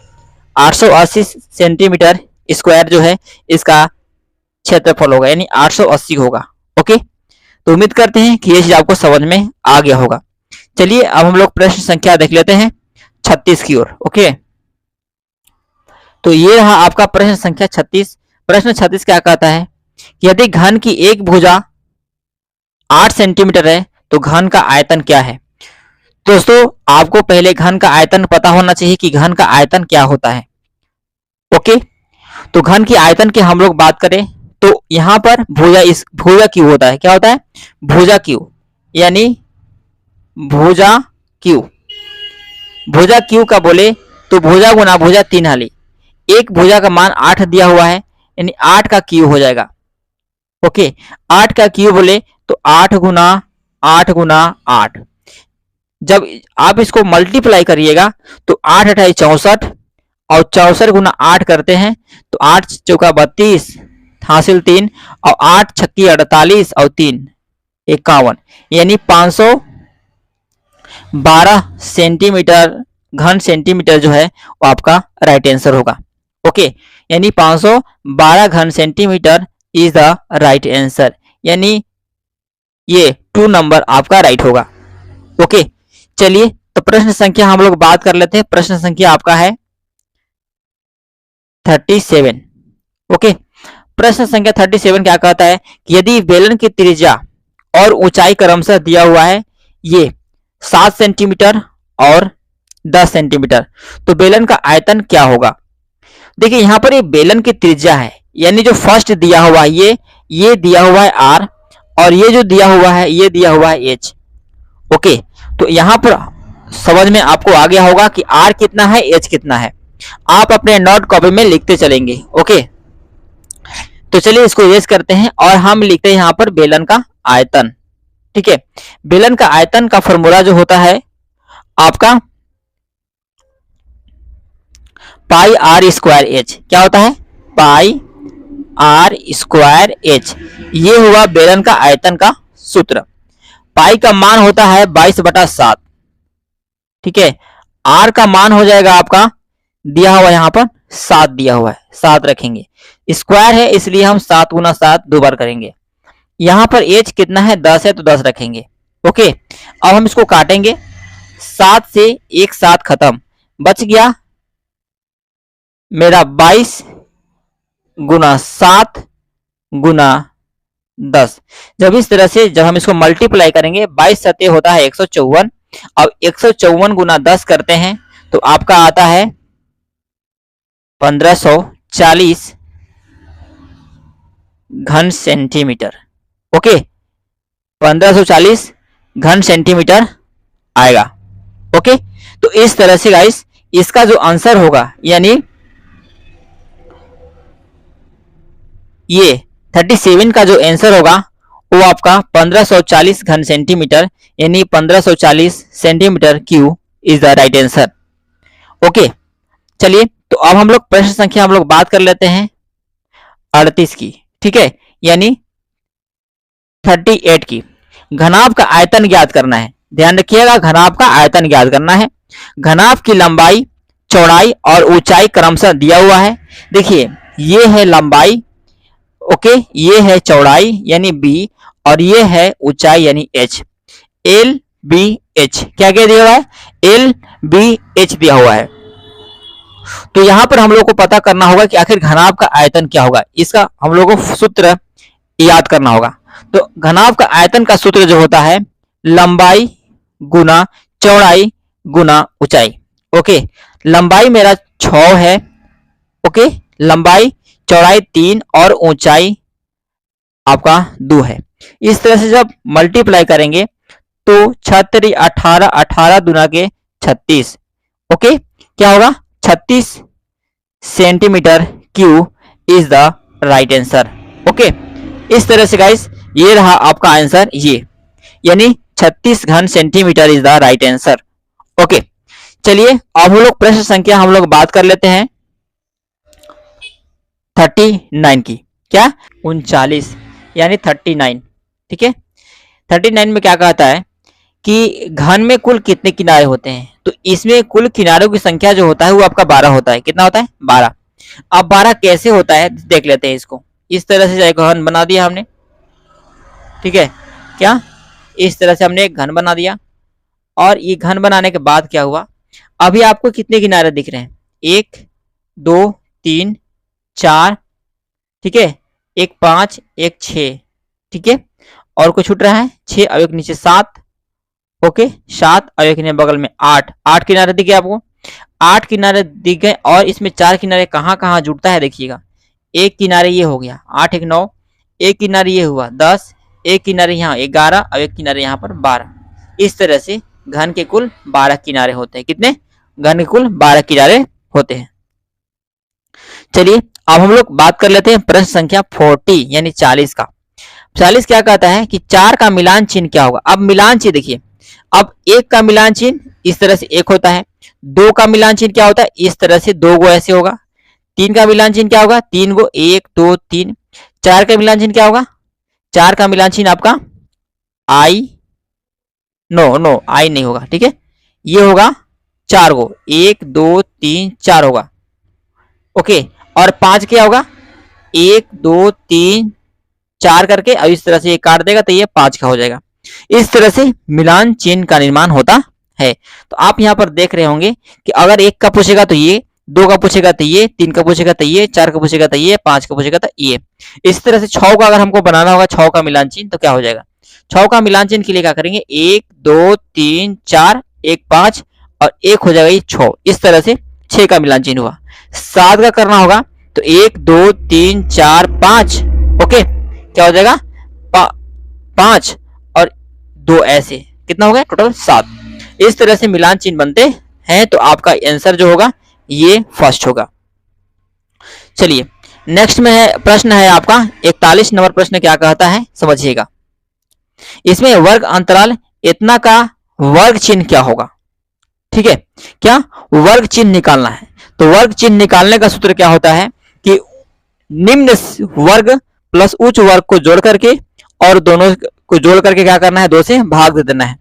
880 सेंटीमीटर स्क्वायर जो है इसका क्षेत्रफल होगा, यानी 880 होगा। ओके, तो उम्मीद करते हैं कि ये चीज आपको समझ में आ गया होगा। चलिए अब हम लोग प्रश्न संख्या देख लेते हैं 36 की ओर। ओके, तो ये रहा आपका प्रश्न संख्या 36। प्रश्न 36 क्या कहता है कि यदि घन की एक भुजा 8 सेंटीमीटर है तो घन का आयतन क्या है। दोस्तों आपको पहले घन का आयतन पता होना चाहिए कि घन का आयतन क्या होता है। ओके, तो घन की आयतन की हम लोग बात करें तो यहां पर भुजा क्यू होता है। क्या होता है, भुजा क्यू, यानी भुजा क्यू। भुजा क्यू का बोले तो भुजा गुना भुजा 3 हाली, एक भुजा का मान 8 दिया हुआ है, यानी 8 का क्यू हो जाएगा। ओके, 8 का क्यू बोले तो 8 गुना 8 गुना 8। जब आप इसको मल्टीप्लाई करिएगा तो 8 अठाई 64, और 64 गुना 8 करते हैं तो 8 चौका 32 हासिल 3, और 8 छक्की 48 और 3 51, यानी 512 सेंटीमीटर घन सेंटीमीटर जो है वो आपका राइट आंसर होगा। ओके, यानी 512 घन centimetre is the right answer, यानी ये 2 नंबर आपका राइट होगा। ओके, चलिए तो प्रश्न संख्या हम लोग बात कर लेते हैं। प्रश्न संख्या आपका है 37। ओके, प्रश्न संख्या 37 क्या कहता है कि यदि बेलन की त्रिज्या और ऊंचाई क्रमशः दिया हुआ है ये 7 सेंटीमीटर और 10 सेंटीमीटर, तो बेलन का आयतन क्या होगा। देखिए यहां पर ये बेलन की त्रिज्या है, यानी जो फर्स्ट दिया हुआ है ये दिया हुआ है r, और ये जो दिया हुआ है ये दिया हुआ है h। ओके, तो यहां पर समझ में आपको आ गया होगा कि r कितना है h कितना है। आप अपने नोट कॉपी में लिखते चलेंगे। ओके, तो चलिए इसको इरेज करते हैं और हम लिखते हैं यहां पर बेलन का आयतन। ठीक है, बेलन का आयतन का फॉर्मूला जो होता है आपका पाई आर स्क्वायर एच। क्या होता है, पाई आर स्क्वायर एच। ये हुआ बेलन का आयतन का सूत्र। पाई का मान होता है 22/7। ठीक है, आर का मान हो जाएगा आपका दिया हुआ यहां पर 7 दिया हुआ है, 7 रखेंगे, स्क्वायर है इसलिए हम 7 गुना 7 दो बार करेंगे। यहां पर एच कितना है, 10 है तो 10 रखेंगे। ओके, अब हम इसको काटेंगे, 7 से एक 7 खत्म, बच गया मेरा 22 गुना 7 गुना 10। जब इस तरह से जब हम इसको मल्टीप्लाई करेंगे 22 सत्ते होता है 154, अब 154 गुना 10 करते हैं तो आपका आता है 1540 घन सेंटीमीटर। ओके, 1540 घन सेंटीमीटर आएगा। ओके, तो इस तरह से गाइस इसका जो आंसर होगा, यानी ये 37 का जो आंसर होगा वो आपका 1540 घन सेंटीमीटर, यानी 1540 centimetre cube is the right answer. Okay, चलिए तो अब हम लोग प्रश्न संख्या हम लोग बात कर लेते हैं 38 की। ठीक है, यानी 38 की। घनाभ का आयतन ज्ञात करना है। ध्यान रखिएगा, घनाभ का आयतन ज्ञात करना है। घनाभ की लंबाई, चौड़ाई और ऊंचाई क्रमशः दिया हुआ है। देखिए ये है लंबाई, ओके, ये है चौड़ाई यानी b, और ये है ऊंचाई यानी h। एल बी एच क्या क्या दिया हुआ है, एल बी एच दिया हुआ है। तो यहां पर हम लोग को पता करना होगा कि आखिर घनाभ का आयतन क्या होगा। इसका हम लोग को सूत्र याद करना होगा। तो घनाभ का आयतन का सूत्र जो होता है लंबाई गुना चौड़ाई गुना ऊंचाई। ओके, लंबाई मेरा 6 है, ओके, लंबाई, चौड़ाई 3 और ऊंचाई आपका 2 है। इस तरह से जब मल्टीप्लाई करेंगे तो 6 18, 18 दुना के 36, ओके, क्या होगा 36 centimetre cube is the right answer. Okay, इस तरह से गाइस ये रहा आपका आंसर, ये यानी 36 घन centimetre is the right answer. Okay, चलिए अब हम लोग प्रश्न संख्या हम लोग बात कर लेते हैं 39 की। क्या 39 यानी 39, ठीक है। 39 में क्या कहता है कि घन में कुल कितने किनारे होते हैं, तो इसमें कुल किनारों की संख्या जो होता है वो आपका 12 होता है। कितना होता है 12। अब 12 कैसे होता है देख लेते हैं इसको। इस तरह से एक घन बना दिया हमने, ठीक है, क्या इस तरह से हमने एक घन बना दिया, और ये घन बनाने के बाद क्या हुआ, अभी आपको कितने किनारे दिख रहे हैं, 1 2 3 4, ठीक है, एक 5 एक 6, ठीक है, और कुछ छूट रहा है 6 और एक नीचे 7, ओके 7 और एक बगल में 8, 8 किनारे दिखे आपको, 8 किनारे दिख गए। और इसमें 4 किनारे कहाँ कहाँ जुड़ता है देखिएगा, एक किनारे ये हो गया 8 एक 9, एक किनारे ये हुआ 10, एक किनारे यहाँ 11 और एक किनारे यहाँ पर 12। इस तरह से घन के कुल 12 किनारे होते हैं। कितने, घन के कुल 12 किनारे होते हैं। चलिए अब हम लोग बात कर लेते हैं प्रश्न संख्या 40 यानी 40 का। 40 क्या कहता है कि 4 का मिलान चिन्ह क्या होगा। अब मिलान चिन्ह देखिए, अब 1 का मिलान चिन्ह इस तरह से 1 होता है, 2 का मिलान चिन्ह क्या होता है इस तरह से 2 गो ऐसे होगा, 3 का मिलान चिन्ह क्या होगा 3 गो 1 2 3, 4 का मिलान चिन्ह क्या होगा, 4 का मिलान चिन्ह आपका आई, नो आई नहीं होगा, ठीक है, ये होगा 4 गो 1 2 3 4 होगा, ओके। और 5 क्या होगा 1 2 3 4 करके, अब इस तरह से ये काट देगा तो ये 5 का हो जाएगा। इस तरह से मिलान चिन्ह का निर्माण होता है। तो आप यहाँ पर देख रहे होंगे कि अगर 1 का पूछेगा तो ये, 2 का पूछेगा तो ये, 3 का पूछेगा तो ये, 4 का पूछेगा तो ये, 5 का पूछेगा तो ये। इस तरह से 6 का अगर हमको बनाना होगा 6 का मिलान चिन्ह तो क्या हो जाएगा, 6 का मिलान चिन्ह के लिए क्या करेंगे 1 2 3 4 1 5 और 1 हो जाएगा ये 6। इस तरह से 6 का मिलान चिन्ह हुआ। 7 का करना होगा तो 1 2 3 4 5, ओके, क्या हो जाएगा 5 और 2 ऐसे, कितना हो गया टोटल 7। इस तरह से मिलान चिन्ह बनते हैं। तो आपका आंसर जो होगा ये फर्स्ट होगा। चलिए नेक्स्ट में है प्रश्न है आपका 41 नंबर प्रश्न क्या कहता है समझिएगा। इसमें वर्ग अंतराल इतना का वर्ग चिन्ह क्या होगा, ठीक है, क्या वर्ग चिन्ह निकालना है। तो वर्ग चिन्ह निकालने का सूत्र क्या होता है कि निम्न वर्ग प्लस उच्च वर्ग को जोड़ करके और दोनों को जोड़ करके क्या करना है 2 से भाग दे देना है।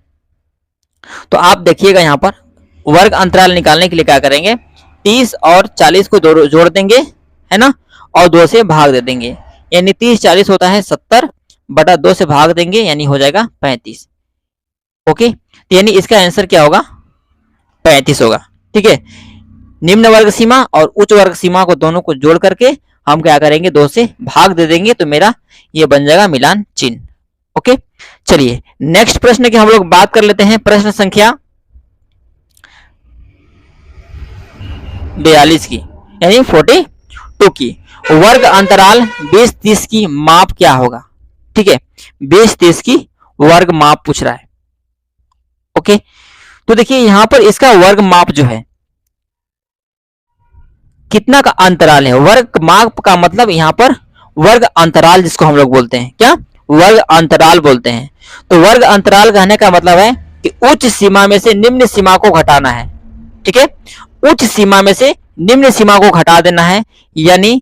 तो आप देखिएगा यहाँ पर वर्ग अंतराल निकालने के लिए क्या करेंगे 30 और 40 को जोड़ देंगे, है ना, और 2 से भाग दे देंगे, यानी 30 40 होता है 70 बटा 2 से भाग देंगे यानी हो जाएगा 35, ओके। तो यानी इसका आंसर क्या होगा 35 होगा, ठीक है। निम्न वर्ग सीमा और उच्च वर्ग सीमा को दोनों को जोड़ करके हम क्या करेंगे 2 से भाग दे देंगे, तो मेरा ये बन जाएगा मिलान चिन्ह, ओके। चलिए नेक्स्ट प्रश्न की हम लोग बात कर लेते हैं, प्रश्न संख्या 42 की यानी 42 की। वर्ग अंतराल 20 30 की माप क्या होगा, ठीक है, 20 30 की वर्ग माप पूछ रहा है, ओके। तो देखिए यहां पर इसका वर्ग माप जो है कितना का अंतराल है, वर्ग माप का मतलब यहां पर वर्ग अंतराल जिसको हम लोग बोलते हैं, क्या वर्ग अंतराल बोलते हैं। तो वर्ग अंतराल कहने का मतलब है कि उच्च सीमा में से निम्न सीमा को घटाना है, ठीक है, उच्च सीमा में से निम्न सीमा को घटा देना है। यानी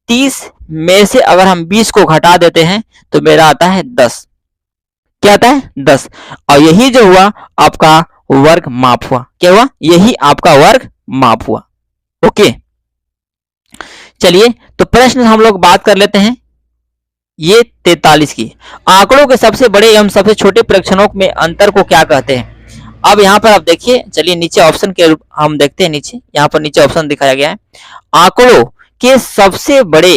30 में से अगर हम 20 को घटा देते हैं तो मेरा आता है 10, क्या आता है 10, और यही जो हुआ आपका वर्ग माप हुआ, क्या हुआ यही आपका वर्ग माप हुआ, ओके। चलिए तो प्रश्न हम लोग बात कर लेते हैं ये 43 की। आंकड़ों के सबसे बड़े एवं सबसे छोटे प्रेक्षणों में अंतर को क्या कहते हैं। अब यहाँ पर आप देखिए, चलिए नीचे ऑप्शन के हम देखते हैं, नीचे यहाँ पर नीचे ऑप्शन दिखाया गया है, आंकड़ों के सबसे बड़े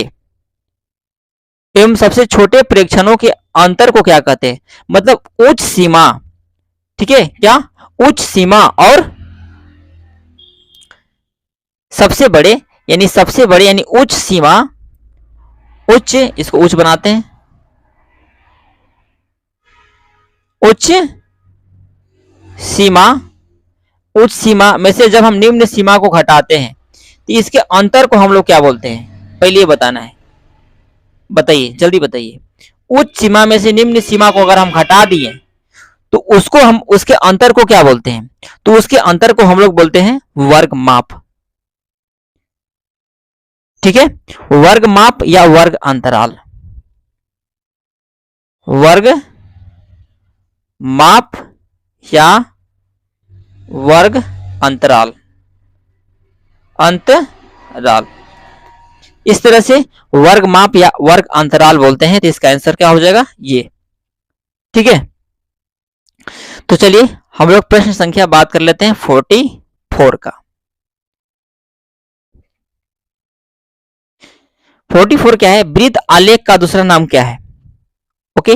एवं सबसे छोटे प्रेक्षणों के अंतर को क्या कहते हैं, मतलब उच्च सीमा, ठीक है, क्या उच्च सीमा और सबसे बड़े यानी उच्च सीमा, उच्च, इसको उच्च बनाते हैं, उच्च सीमा, उच्च सीमा में से जब हम निम्न सीमा को घटाते हैं तो इसके अंतर को हम लोग क्या बोलते हैं, पहले ये बताना है। बताइए, जल्दी बताइए। उच्च सीमा में से निम्न सीमा को अगर हम घटा दिए तो उसको हम, उसके अंतर को क्या बोलते हैं, तो उसके अंतर को हम लोग बोलते हैं वर्ग माप। ठीक है, वर्ग माप या वर्ग अंतराल, वर्ग माप या वर्ग अंतराल, अंतराल, इस तरह से वर्ग माप या वर्ग अंतराल बोलते हैं। तो इसका आंसर क्या हो जाएगा, ये। ठीक है, तो चलिए हम लोग प्रश्न संख्या बात कर लेते हैं 44 का। 44 क्या है, वृत्त आलेख का दूसरा नाम क्या है। ओके,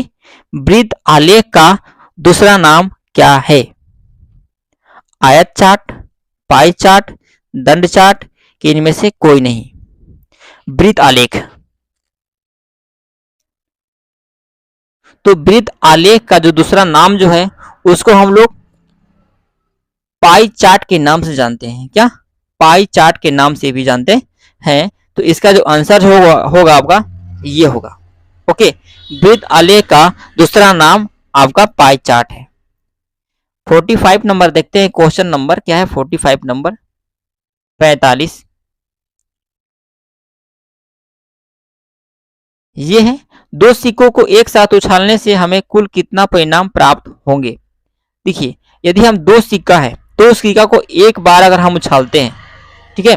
वृत्त आलेख का दूसरा नाम क्या है, आयत चार्ट, पाई चार्ट, दंड चार्ट, कि इनमें से कोई नहीं। वृत्त आलेख, तो वृत्त आलेख का जो दूसरा नाम जो है उसको हम लोग पाई चार्ट के नाम से जानते हैं। क्या, पाई चार्ट के नाम से भी जानते हैं। तो इसका जो आंसर होगा आपका ये होगा। ओके, वृत्त आलेख का दूसरा नाम आपका पाई चार्ट है। 45 नंबर देखते हैं, क्वेश्चन नंबर क्या है 45 नंबर 45। ये है, दो सिक्कों को एक साथ उछालने से हमें कुल कितना परिणाम प्राप्त होंगे। देखिए, यदि हम दो सिक्का है तो उस सिक्का को एक बार अगर हम उछालते हैं, ठीक है,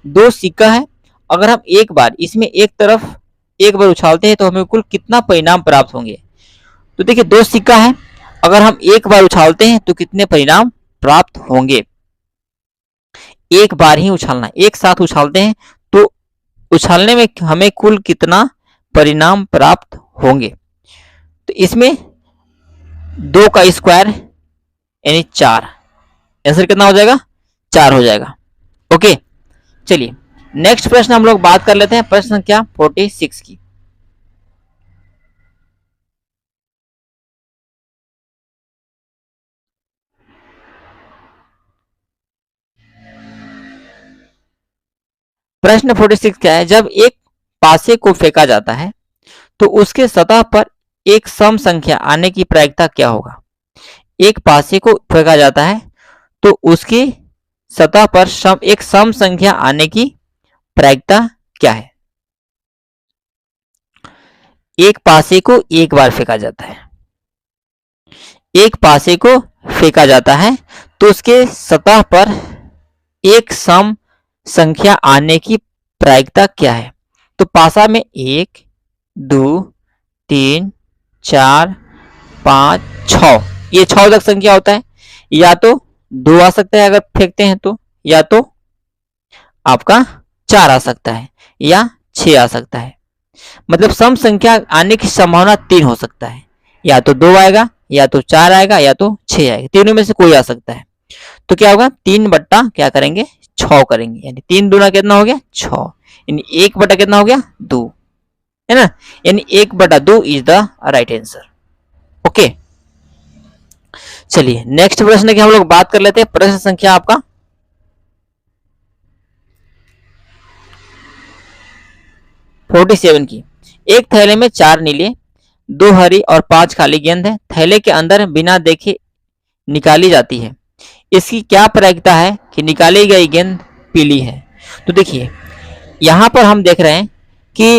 दो सिक्का है, अगर हम एक बार इसमें एक तरफ एक बार उछालते हैं तो हमें कुल कितना परिणाम प्राप्त होंगे। तो देखिए, दो सिक्का है, अगर हम एक बार उछालते हैं तो कितने परिणाम प्राप्त होंगे। एक बार ही उछालना, एक साथ उछालते हैं तो उछालने में हमें कुल कितना परिणाम प्राप्त होंगे। तो इसमें 2 का स्क्वायर यानी 4, आंसर कितना हो जाएगा, 4 हो जाएगा। ओके, चलिए नेक्स्ट प्रश्न हम लोग बात कर लेते हैं, प्रश्न संख्या 46 की। प्रश्न 46 क्या है, जब एक पासे को फेंका जाता है तो उसके सतह पर एक सम संख्या आने की प्रायिकता क्या होगा। एक पासे को फेंका जाता है तो उसकी सतह पर एक सम संख्या आने की प्रायिकता क्या है। एक पासे को एक बार फेंका जाता है, एक पासे को फेंका जाता है तो उसके सतह पर एक सम संख्या आने की प्रायिकता क्या है। तो पासा में 1 2 3 4 5 6, ये 6 तक संख्या होता है। या तो 2 आ सकता है अगर फेंकते हैं तो, या तो आपका 4 आ सकता है, या 6 आ सकता है। मतलब सम संख्या आने की संभावना 3 हो सकता है, या तो 2 आएगा, या तो 4 आएगा, या तो 6 आएगा, तीनों में से कोई आ सकता है। तो क्या होगा, 3 बट्टा क्या करेंगे, 6 करेंगे, यानी 3 दूना कितना हो गया 6, यानी 1 बटा कितना हो गया 2, है ना, यानी 1 बटा 2 is the right answer. Okay, चलिए नेक्स्ट प्रश्न की हम लोग बात कर लेते हैं, प्रश्न संख्या आपका 47 की। एक थैले में 4 नीले, 2 हरी और 5 काली गेंद है, थैले के अंदर बिना देखे निकाली जाती है, इसकी क्या प्रायिकता है कि निकाली गई गेंद पीली है। तो देखिए, यहां पर हम देख रहे हैं कि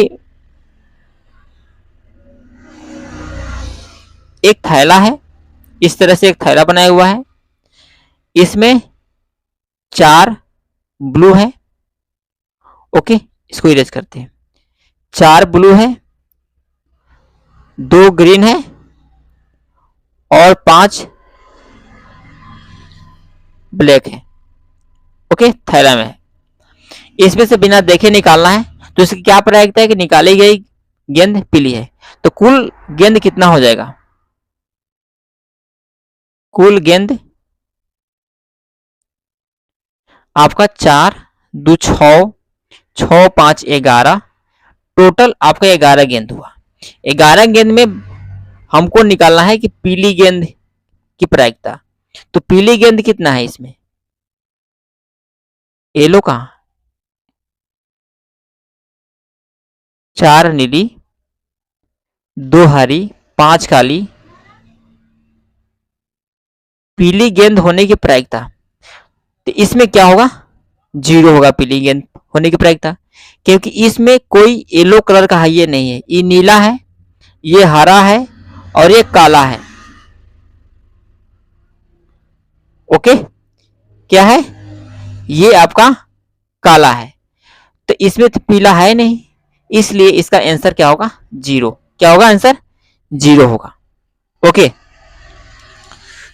एक थैला है, इस तरह से एक थैला बनाया हुआ है, इसमें 4 ब्लू है। ओके, इसको इरेज करते हैं, 4 ब्लू है, 2 ग्रीन है और 5 ब्लैक है। ओके, थैला में इसमें से बिना देखे निकालना है, तो इसकी क्या प्रायिकता है कि निकाली गई गेंद पीली है। तो कुल गेंद कितना हो जाएगा, कुल गेंद आपका 4 दो 6, 6 5 11, टोटल आपका 11 गेंद हुआ। 11 गेंद में हमको निकालना है कि पीली गेंद की प्रायिकता। तो पीली गेंद कितना है इसमें, येलो कहां, 4 नीली, 2 हरी, 5 काली, पीली गेंद होने की प्रायिकता। तो इसमें क्या होगा, 0 होगा पीली गेंद होने की प्रायिकता, क्योंकि इसमें कोई येलो कलर का है ये नहीं है, ये नीला है, ये हरा है और ये काला है। ओके, क्या है, ये आपका काला है, तो इसमें तो पीला है नहीं, इसलिए इसका आंसर क्या होगा, 0। क्या होगा आंसर, 0 होगा। ओके,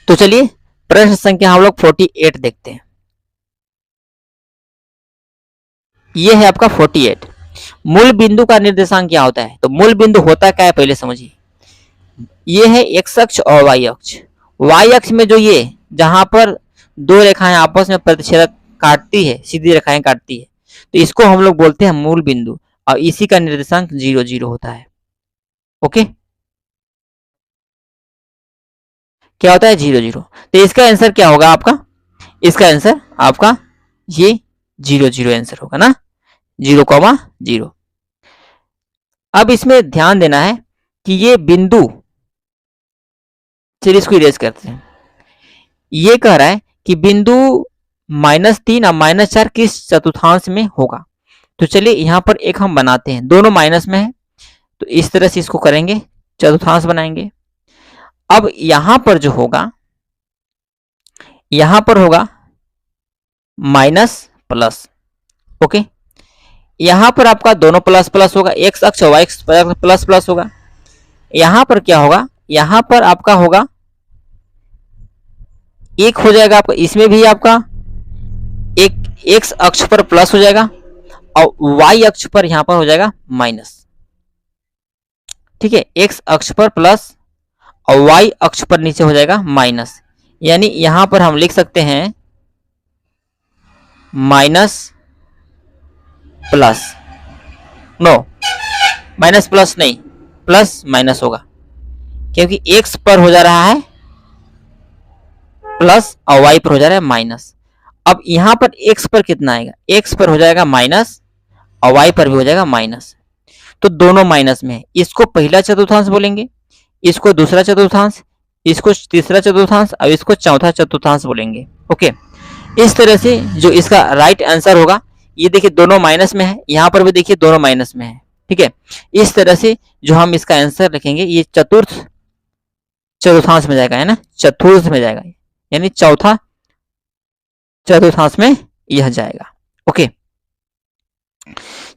तो चलिए प्रश्न संख्या हम लोग 48 देखते हैं। ये है आपका 48। मूल बिंदु का निर्देशांक क्या होता है, तो मूल बिंदु होता क्या है पहले समझिए। ये है एक्स अक्ष और वाई अक्ष। वाई अक्ष में जो ये जहां पर दो रेखाएं आपस में प्रतिच्छेदक काटती है, सीधी रेखाएं काटती है, तो इसको हम लोग बोलते हैं मूल बिंदु, और इसी का निर्देशांक 0 0 होता है। ओके, क्या होता है, 0 0। तो इसका आंसर क्या होगा आपका, इसका आंसर आपका ये 0 0 आंसर होगा ना, 0,0। अब इसमें ध्यान देना है कि ये बिंदु, चलिए इसको इरेज करते हैं। ये कह रहा है कि बिंदु -3 और -4 किस चतुर्थांश में होगा। तो चलिए यहां पर एक हम बनाते हैं, दोनों माइनस में है, तो इस तरह से इसको करेंगे, चतुर्थांश बनाएंगे। अब यहां पर जो होगा, यहां पर होगा माइनस प्लस। ओके, यहां पर आपका दोनों प्लस प्लस होगा, एक्स अक्ष और वाई अक्ष प्लस प्लस होगा। यहां पर क्या होगा, यहां पर आपका होगा एक हो जाएगा आपका, इसमें भी आपका एक एक्स अक्ष पर प्लस हो जाएगा और वाई अक्ष पर यहां पर हो जाएगा माइनस। ठीक है, एक्स अक्ष पर प्लस और वाई अक्ष पर नीचे हो जाएगा माइनस, यानी यहां पर हम लिख सकते हैं minus plus, no minus plus नहीं, प्लस माइनस होगा, क्योंकि एक्स पर हो जा रहा है प्लस और वाई पर हो जा रहा है माइनस। अब यहां पर एक्स पर कितना आएगा, एक्स पर हो जाएगा माइनस और वाई पर भी हो जाएगा माइनस, तो दोनों माइनस में है। इसको पहला चतुर्थांश बोलेंगे, इसको दूसरा चतुर्थांश, इसको तीसरा चतुर्थांश और इसको चौथा चतुर्थांश बोलेंगे। ओके, इस तरह से जो इसका राइट आंसर होगा, ये देखिए दोनों माइनस में है, यहां पर भी देखिए दोनों माइनस में है। ठीक है, इस तरह से जो हम इसका आंसर लिखेंगे, ये चतुर्थांश में जाएगा, है ना, चतुर्थ में जाएगा, यानी चौथा चतुर्थांश में यह जाएगा। ओके,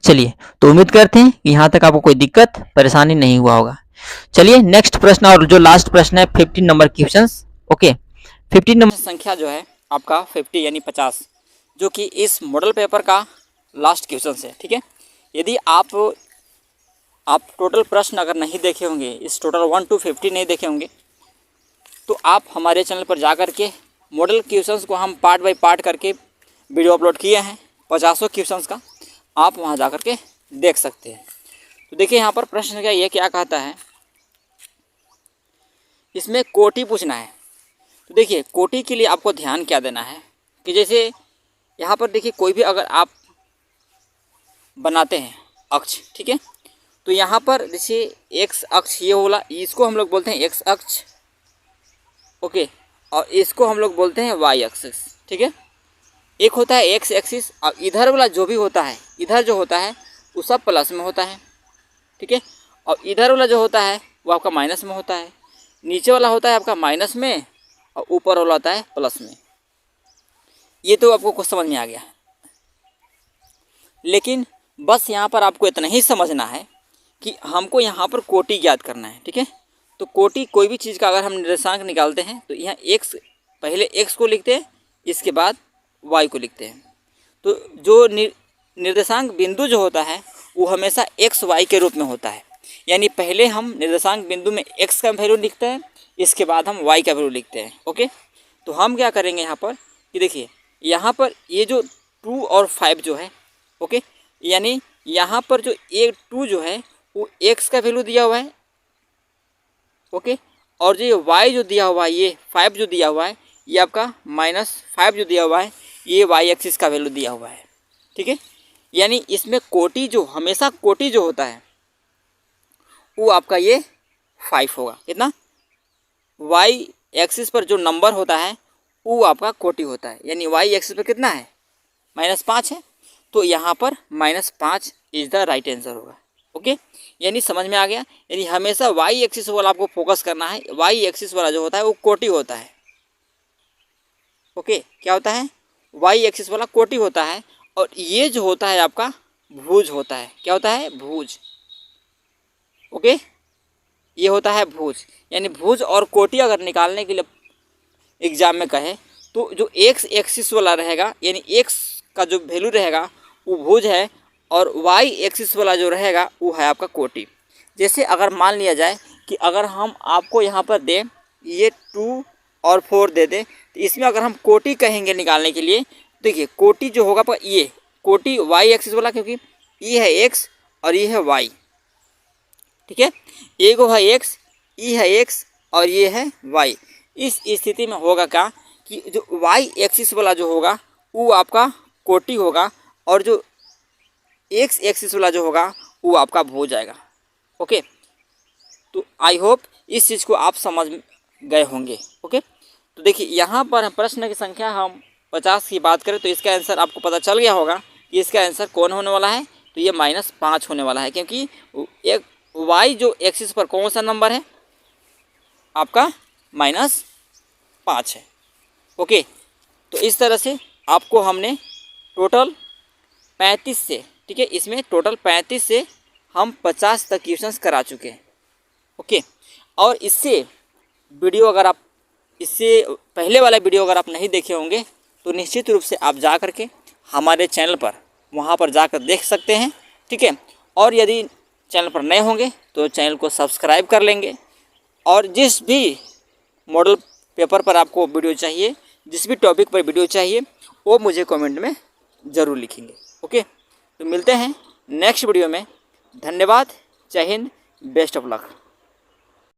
चलिए, तो उम्मीद करते हैं कि यहां तक आपको कोई दिक्कत परेशानी नहीं हुआ होगा। चलिए नेक्स्ट प्रश्न, और जो लास्ट प्रश्न है 15 नंबर क्वेश्चंस। ओके, 15 नंबर संख्या जो है आपका 50 यानी 50, जो कि इस मॉडल पेपर का लास्ट क्वेश्चन है। ठीक है, यदि आप टोटल प्रश्न अगर नहीं देखे होंगे, इस टोटल 1 to 50 नहीं देखे होंगे, तो आप हमारे चैनल पर जा कर के मॉडल क्वेश्चंस को हम पार्ट बाय पार्ट करके वीडियो अपलोड किए हैं 50 क्वेश्चंस का, आप वहां जा कर के देख सकते हैं। तो देखिए यहाँ पर प्रश्न का ये क्या कहता है, इसमें कोटि पूछना है। तो देखिए कोटि के लिए आपको ध्यान क्या देना है कि जैसे यहाँ पर देखिए कोई भी अगर आप बनाते हैं अक्ष, ठीक है, तो यहाँ पर जैसे एक्स अक्ष ये वाला, इसको हम लोग बोलते हैं एक्स अक्ष। ओके, और इसको हम लोग बोलते हैं वाई एक्सिस। ठीक है, एक होता है एक्स एक्सिस, और इधर वाला जो भी होता है, इधर जो होता है वो सब प्लस में होता है। ठीक है, और इधर वाला जो होता है वो आपका माइनस में होता है, नीचे वाला होता है आपका माइनस में और ऊपर वाला होता है प्लस में। ये तो आपको कुछ समझ में आ गया, लेकिन बस यहाँ पर आपको इतना ही समझना है कि हमको यहाँ पर कोटि ज्ञात करना है। ठीक है, तो कोटि कोई भी चीज़ का अगर हम निर्देशांक निकालते हैं तो यहाँ एक्स, पहले एक्स को लिखते हैं, इसके बाद वाई को लिखते हैं। तो जो निर्देशांक बिंदु जो होता है वो हमेशा एक्स वाई के रूप में होता है, यानी पहले हम निर्देशांक बिंदु में एक्स का वैल्यू लिखते हैं, इसके बाद हम वाई का वैल्यू लिखते हैं। ओके, तो हम क्या करेंगे यहाँ पर कि देखिए यहाँ पर ये जो 2 और 5 जो है, ओके, यानी यहाँ पर जो ए 2 जो है वो x का वैल्यू दिया हुआ है, ओके, और जो ये y जो दिया हुआ है, ये 5 जो दिया हुआ है, ये आपका -5 जो दिया हुआ है, ये y एक्सिस का वैल्यू दिया हुआ है, ठीक है। यानी इसमें कोटि जो हमेशा कोटि जो होता है वो आपका ये 5 होगा। कितना? y एक्सिस पर जो नंबर होता है वो आपका कोटि होता है, यानी y एक्सिस पर कितना है? -5 है, तो यहाँ पर -5 इज द राइट आंसर होगा, ओके। यानी समझ में आ गया, यानी हमेशा y एक्सिस वाला आपको फोकस करना है। y एक्सिस वाला जो होता है वो कोटि होता है, ओके। क्या होता है? y एक्सिस वाला कोटि होता है, और ये जो होता है आपका भुज होता है। क्या होता है? भुज, ओके, ये होता है भुज। यानी भुज और कोटि अगर निकालने के लिए एग्जाम में कहे तो जो x एक्सिस वाला रहेगा, यानी x का जो वैल्यू रहेगा वो भुज है, और y एक्सिस वाला जो रहेगा वो है आपका कोटि। जैसे अगर मान लिया जाए कि अगर हम आपको यहाँ पर दें ये 2 और 4 दे दें, तो इसमें अगर हम कोटि कहेंगे निकालने के लिए, देखिए कोटि जो होगा ये कोटि y एक्सिस वाला, क्योंकि ये है x और ये है y, ठीक है। ये को है x, ये है x और ये है y। इस स्थिति में होगा क्या कि जो y एक्सिस वाला जो होगा वो आपका कोटि होगा, और जो x एक्सिस वाला जो होगा वो आपका भुज जाएगा, ओके। तो आई होप इस चीज़ को आप समझ गए होंगे, ओके। तो देखिए यहाँ पर प्रश्न की संख्या हम 50 की बात करें तो इसका आंसर आपको पता चल गया होगा कि इसका आंसर कौन होने वाला है। तो ये -5 होने वाला है, क्योंकि एक y जो एक्सिस पर कौन सा नंबर है आपका -5 है, ओके। तो इस तरह से आपको हमने टोटल 35 से, ठीक है, इसमें टोटल 35 से हम 50 तक क्वेश्चंस करा चुके हैं, ओके। और इससे पहले वाला वीडियो अगर आप नहीं देखे होंगे तो निश्चित रूप से आप जा कर के हमारे चैनल पर वहाँ पर जाकर देख सकते हैं, ठीक है। और यदि चैनल पर नए होंगे तो चैनल को सब्सक्राइब कर लेंगे, और जिस भी मॉडल पेपर पर आपको वीडियो चाहिए, जिस भी टॉपिक पर वीडियो चाहिए, वो मुझे कमेंट में ज़रूर लिखेंगे, ओके। तो मिलते हैं नेक्स्ट वीडियो में। धन्यवाद, जय हिंद, बेस्ट ऑफ लक।